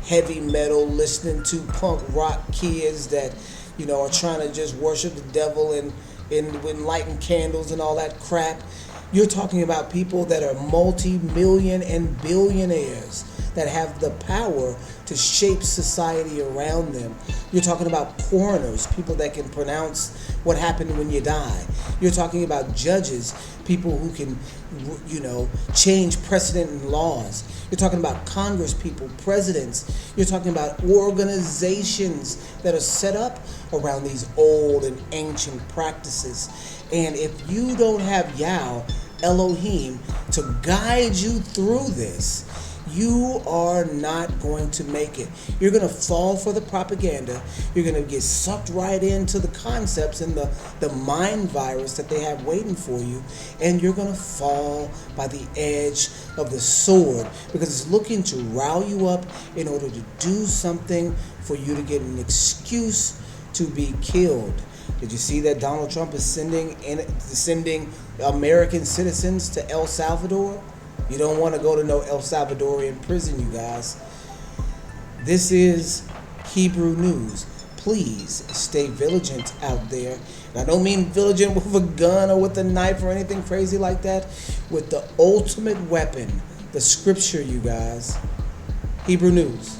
heavy metal, listening to punk rock kids that, are trying to just worship the devil and lighting candles and all that crap. You're talking about people that are multi-million and billionaires that have the power to shape society around them. You're talking about coroners, people that can pronounce what happened when you die. You're talking about judges, people who can, change precedent and laws. You're talking about Congress people, presidents. You're talking about organizations that are set up around these old and ancient practices. And if you don't have Yah, Elohim, to guide you through this, you are not going to make it. You're going to fall for the propaganda. You're going to get sucked right into the concepts and the mind virus that they have waiting for you. And you're going to fall by the edge of the sword because it's looking to rile you up in order to do something for you to get an excuse to be killed. Did you see that Donald Trump is sending American citizens to El Salvador? You don't want to go to no El Salvadorian prison, you guys. This is Hebrew News. Please stay vigilant out there. And I don't mean vigilant with a gun or with a knife or anything crazy like that. With the ultimate weapon, the scripture, you guys. Hebrew News.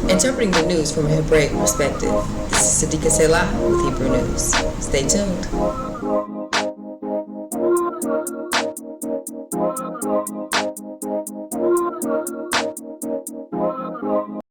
Interpreting the news from a Hebraic perspective, this is Sadiqa Selah with Hebrew News. Stay tuned.